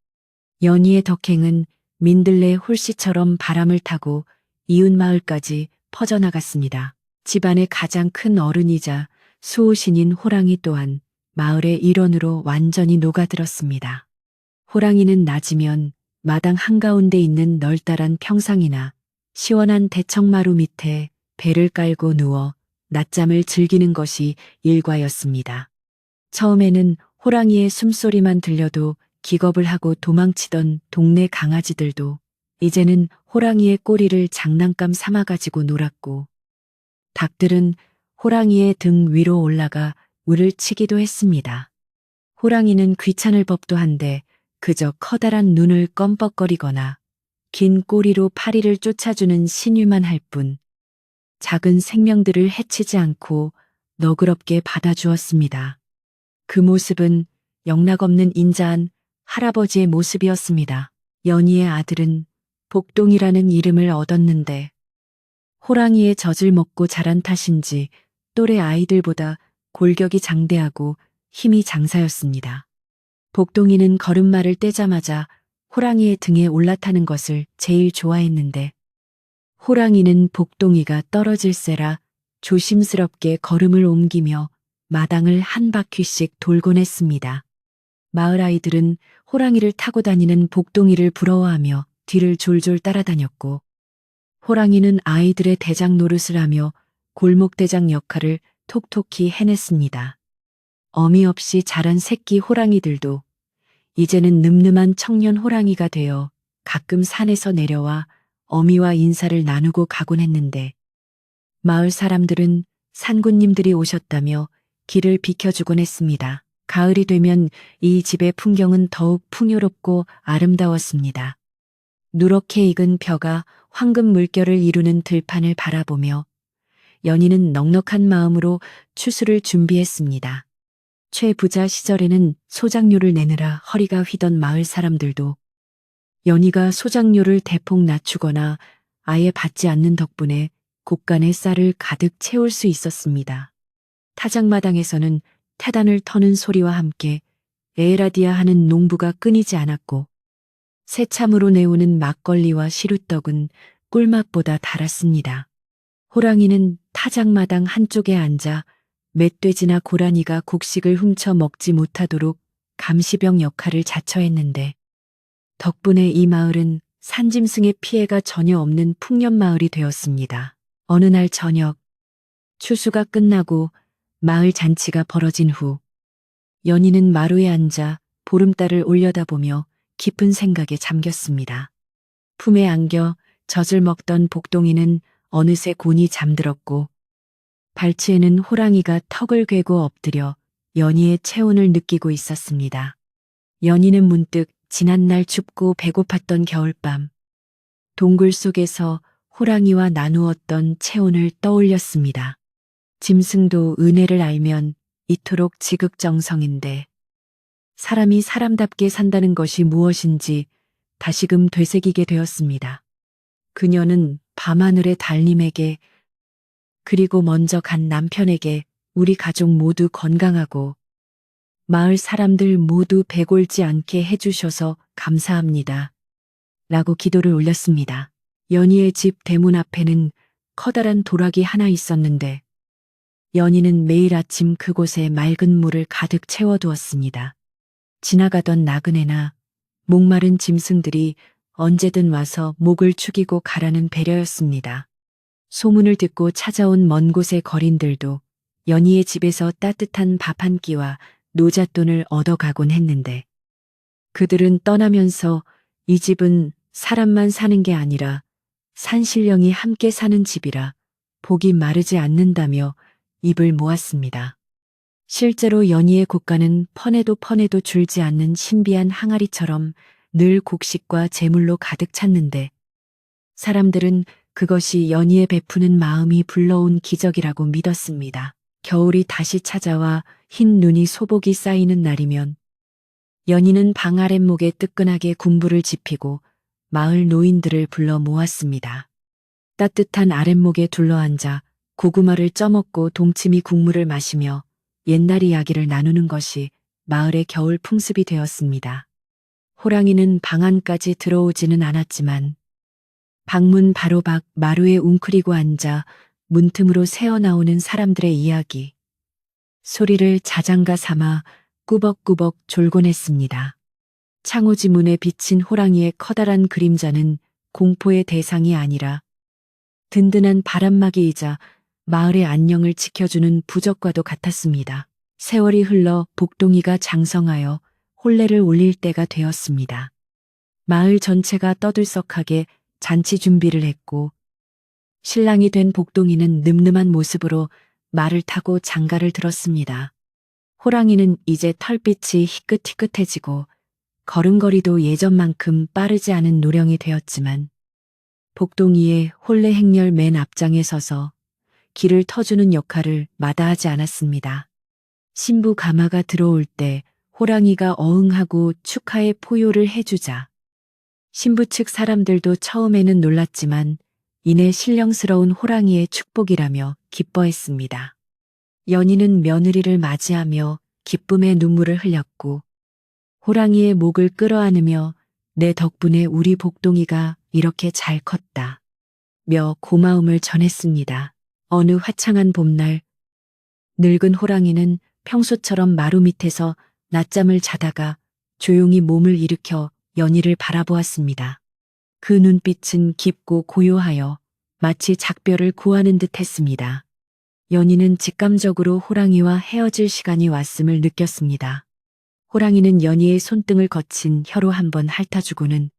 A: 연희의 덕행은 민들레 홀씨처럼 바람을 타고 이웃 마을까지 퍼져나갔습니다. 집안의 가장 큰 어른이자 수호신인 호랑이 또한 마을의 일원으로 완전히 녹아들었습니다. 호랑이는 낮이면 마당 한가운데 있는 널따란 평상이나 시원한 대청마루 밑에 배를 깔고 누워 낮잠을 즐기는 것이 일과였습니다. 처음에는 호랑이의 숨소리만 들려도 기겁을 하고 도망치던 동네 강아지들도 이제는 호랑이의 꼬리를 장난감 삼아 가지고 놀았고, 닭들은 호랑이의 등 위로 올라가 울을 치기도 했습니다. 호랑이는 귀찮을 법도 한데 그저 커다란 눈을 껌뻑거리거나 긴 꼬리로 파리를 쫓아주는 신유만 할 뿐, 작은 생명들을 해치지 않고 너그럽게 받아주었습니다. 그 모습은 영락없는 인자한 할아버지의 모습이었습니다. 연희의 아들은 복동이라는 이름을 얻었는데 호랑이의 젖을 먹고 자란 탓인지 또래 아이들보다 골격이 장대하고 힘이 장사였습니다. 복동이는 걸음마를 떼자마자 호랑이의 등에 올라타는 것을 제일 좋아했는데, 호랑이는 복동이가 떨어질세라 조심스럽게 걸음을 옮기며 마당을 한 바퀴씩 돌곤 했습니다. 마을 아이들은 호랑이를 타고 다니는 복동이를 부러워하며 뒤를 졸졸 따라다녔고, 호랑이는 아이들의 대장 노릇을 하며 골목대장 역할을 톡톡히 해냈습니다. 어미 없이 자란 새끼 호랑이들도 이제는 늠름한 청년 호랑이가 되어 가끔 산에서 내려와 어미와 인사를 나누고 가곤 했는데, 마을 사람들은 산군님들이 오셨다며 길을 비켜주곤 했습니다. 가을이 되면 이 집의 풍경은 더욱 풍요롭고 아름다웠습니다. 누렇게 익은 벼가 황금 물결을 이루는 들판을 바라보며 연희는 넉넉한 마음으로 추수를 준비했습니다. 최 부자 시절에는 소작료를 내느라 허리가 휘던 마을 사람들도 연희가 소작료를 대폭 낮추거나 아예 받지 않는 덕분에 곳간에 쌀을 가득 채울 수 있었습니다. 타작마당에서는 태단을 터는 소리와 함께 에헤라디아 하는 농부가 끊이지 않았고, 새참으로 내오는 막걸리와 시루떡은 꿀맛보다 달았습니다. 호랑이는 타작마당 한쪽에 앉아 멧돼지나 고라니가 곡식을 훔쳐 먹지 못하도록 감시병 역할을 자처했는데, 덕분에 이 마을은 산짐승의 피해가 전혀 없는 풍년마을이 되었습니다. 어느 날 저녁, 추수가 끝나고 마을 잔치가 벌어진 후 연희는 마루에 앉아 보름달을 올려다보며 깊은 생각에 잠겼습니다. 품에 안겨 젖을 먹던 복동이는 어느새 곤히 잠들었고, 발치에는 호랑이가 턱을 괴고 엎드려 연희의 체온을 느끼고 있었습니다. 연희는 문득 지난날 춥고 배고팠던 겨울밤, 동굴 속에서 호랑이와 나누었던 체온을 떠올렸습니다. 짐승도 은혜를 알면 이토록 지극정성인데, 사람이 사람답게 산다는 것이 무엇인지 다시금 되새기게 되었습니다. 그녀는 밤하늘의 달님에게, 그리고 먼저 간 남편에게 우리 가족 모두 건강하고 마을 사람들 모두 배골지 않게 해주셔서 감사합니다. 라고 기도를 올렸습니다. 연희의 집 대문 앞에는 커다란 도락이 하나 있었는데, 연희는 매일 아침 그곳에 맑은 물을 가득 채워두었습니다. 지나가던 나그네나 목마른 짐승들이 언제든 와서 목을 축이고 가라는 배려였습니다. 소문을 듣고 찾아온 먼 곳의 거린들도 연희의 집에서 따뜻한 밥 한 끼와 노잣돈을 얻어가곤 했는데, 그들은 떠나면서 이 집은 사람만 사는 게 아니라 산신령이 함께 사는 집이라 복이 마르지 않는다며 입을 모았습니다. 실제로 연희의 곳간은 퍼내도 줄지 않는 신비한 항아리처럼 늘 곡식과 재물로 가득 찼는데, 사람들은 그것이 연희의 베푸는 마음이 불러온 기적이라고 믿었습니다. 겨울이 다시 찾아와 흰 눈이 소복이 쌓이는 날이면 연희는 방 아랫목에 뜨끈하게 군부를 지피고 마을 노인들을 불러 모았습니다. 따뜻한 아랫목에 둘러앉아 고구마를 쪄먹고 동치미 국물을 마시며 옛날 이야기를 나누는 것이 마을의 겨울 풍습이 되었습니다. 호랑이는 방 안까지 들어오지는 않았지만 방문 바로 밖 마루에 웅크리고 앉아 문틈으로 새어나오는 사람들의 이야기, 소리를 자장가 삼아 꾸벅꾸벅 졸곤 했습니다. 창호지 문에 비친 호랑이의 커다란 그림자는 공포의 대상이 아니라 든든한 바람막이이자 마을의 안녕을 지켜주는 부적과도 같았습니다. 세월이 흘러 복동이가 장성하여 혼례를 올릴 때가 되었습니다. 마을 전체가 떠들썩하게 잔치 준비를 했고 신랑이 된 복동이는 늠름한 모습으로 말을 타고 장가를 들었습니다. 호랑이는 이제 털빛이 희끗희끗해지고 걸음걸이도 예전만큼 빠르지 않은 노령이 되었지만 복동이의 혼례 행렬 맨 앞장에 서서 길을 터주는 역할을 마다하지 않았습니다. 신부 가마가 들어올 때 호랑이가 어흥하고 축하의 포효를 해주자 신부 측 사람들도 처음에는 놀랐지만 이내 신령스러운 호랑이의 축복이라며 기뻐했습니다. 연희는 며느리를 맞이하며 기쁨의 눈물을 흘렸고 호랑이의 목을 끌어안으며 내 덕분에 우리 복동이가 이렇게 잘 컸다 며 고마움을 전했습니다. 어느 화창한 봄날 늙은 호랑이는 평소처럼 마루 밑에서 낮잠을 자다가 조용히 몸을 일으켜 연희를 바라보았습니다. 그 눈빛은 깊고 고요하여 마치 작별을 구하는 듯 했습니다. 연희는 직감적으로 호랑이와 헤어질 시간이 왔음을 느꼈습니다. 호랑이는 연희의 손등을 거친 혀로 한번 핥아주고는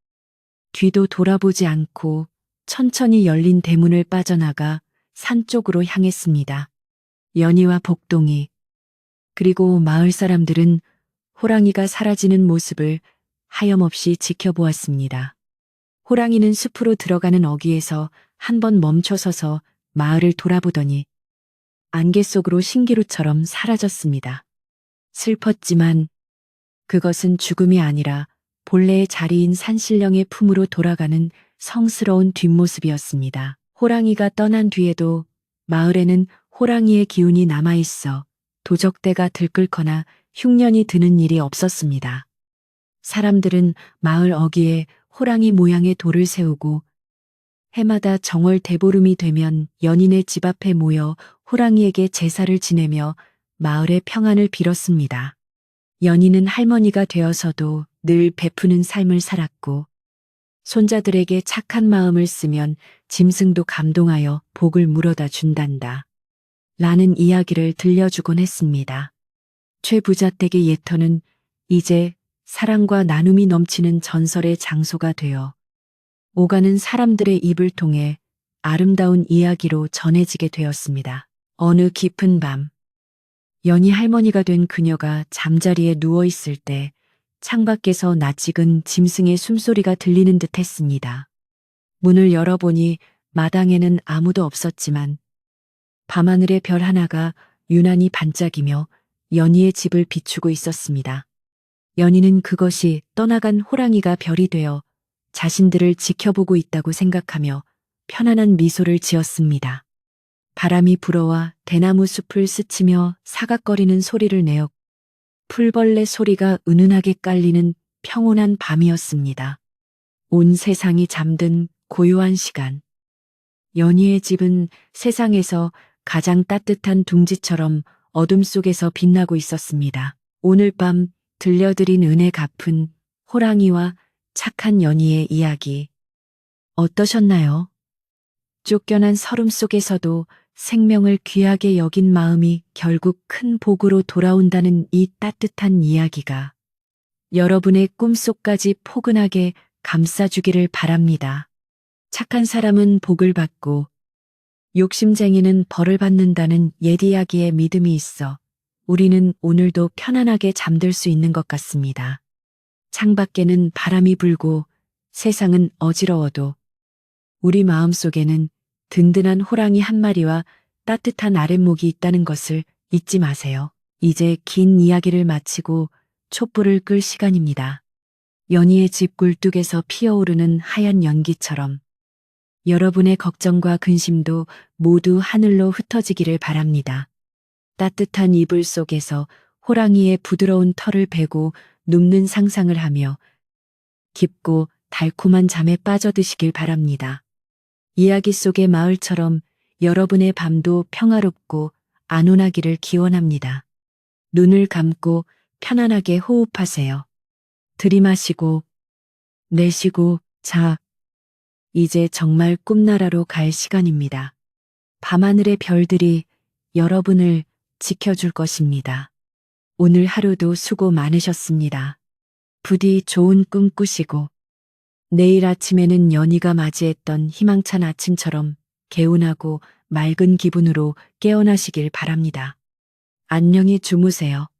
A: 뒤도 돌아보지 않고 천천히 열린 대문을 빠져나가 산 쪽으로 향했습니다. 연희와 복동이 그리고 마을 사람들은 호랑이가 사라지는 모습을 하염없이 지켜보았습니다. 호랑이는 숲으로 들어가는 어귀에서 한번 멈춰서서 마을을 돌아보더니 안개 속으로 신기루처럼 사라졌습니다. 슬펐지만 그것은 죽음이 아니라 본래의 자리인 산신령의 품으로 돌아가는 성스러운 뒷모습이었습니다. 호랑이가 떠난 뒤에도 마을에는 호랑이의 기운이 남아있어 도적대가 들끓거나 흉년이 드는 일이 없었습니다. 사람들은 마을 어귀에 호랑이 모양의 돌을 세우고 해마다 정월 대보름이 되면 연인의 집 앞에 모여 호랑이에게 제사를 지내며 마을의 평안을 빌었습니다. 연희는 할머니가 되어서도 늘 베푸는 삶을 살았고 손자들에게 착한 마음을 쓰면 짐승도 감동하여 복을 물어다 준단다. 라는 이야기를 들려주곤 했습니다. 최 부자댁의 예터는 이제 사랑과 나눔이 넘치는 전설의 장소가 되어 오가는 사람들의 입을 통해 아름다운 이야기로 전해지게 되었습니다. 어느 깊은 밤, 연희 할머니가 된 그녀가 잠자리에 누워있을 때 창밖에서 낯익은 짐승의 숨소리가 들리는 듯 했습니다. 문을 열어보니 마당에는 아무도 없었지만 밤하늘의 별 하나가 유난히 반짝이며 연희의 집을 비추고 있었습니다. 연희는 그것이 떠나간 호랑이가 별이 되어 자신들을 지켜보고 있다고 생각하며 편안한 미소를 지었습니다. 바람이 불어와 대나무 숲을 스치며 사각거리는 소리를 내어 풀벌레 소리가 은은하게 깔리는 평온한 밤이었습니다. 온 세상이 잠든 고요한 시간. 연희의 집은 세상에서 가장 따뜻한 둥지처럼 어둠 속에서 빛나고 있었습니다. 오늘 밤 들려드린 은혜 갚은 호랑이와 착한 연희의 이야기 어떠셨나요? 쫓겨난 서름 속에서도 생명을 귀하게 여긴 마음이 결국 큰 복으로 돌아온다는 이 따뜻한 이야기가 여러분의 꿈속까지 포근하게 감싸주기를 바랍니다. 착한 사람은 복을 받고 욕심쟁이는 벌을 받는다는 옛 이야기에 믿음이 있어 우리는 오늘도 편안하게 잠들 수 있는 것 같습니다. 창밖에는 바람이 불고 세상은 어지러워도 우리 마음속에는 든든한 호랑이 한 마리와 따뜻한 아랫목이 있다는 것을 잊지 마세요. 이제 긴 이야기를 마치고 촛불을 끌 시간입니다. 연희의 집 굴뚝에서 피어오르는 하얀 연기처럼 여러분의 걱정과 근심도 모두 하늘로 흩어지기를 바랍니다. 따뜻한 이불 속에서 호랑이의 부드러운 털을 베고 눕는 상상을 하며 깊고 달콤한 잠에 빠져드시길 바랍니다. 이야기 속의 마을처럼 여러분의 밤도 평화롭고 안온하기를 기원합니다. 눈을 감고 편안하게 호흡하세요. 들이마시고 내쉬고 자. 이제 정말 꿈나라로 갈 시간입니다. 밤하늘의 별들이 여러분을 지켜줄 것입니다. 오늘 하루도 수고 많으셨습니다. 부디 좋은 꿈 꾸시고 내일 아침에는 연희가 맞이했던 희망찬 아침처럼 개운하고 맑은 기분으로 깨어나시길 바랍니다. 안녕히 주무세요.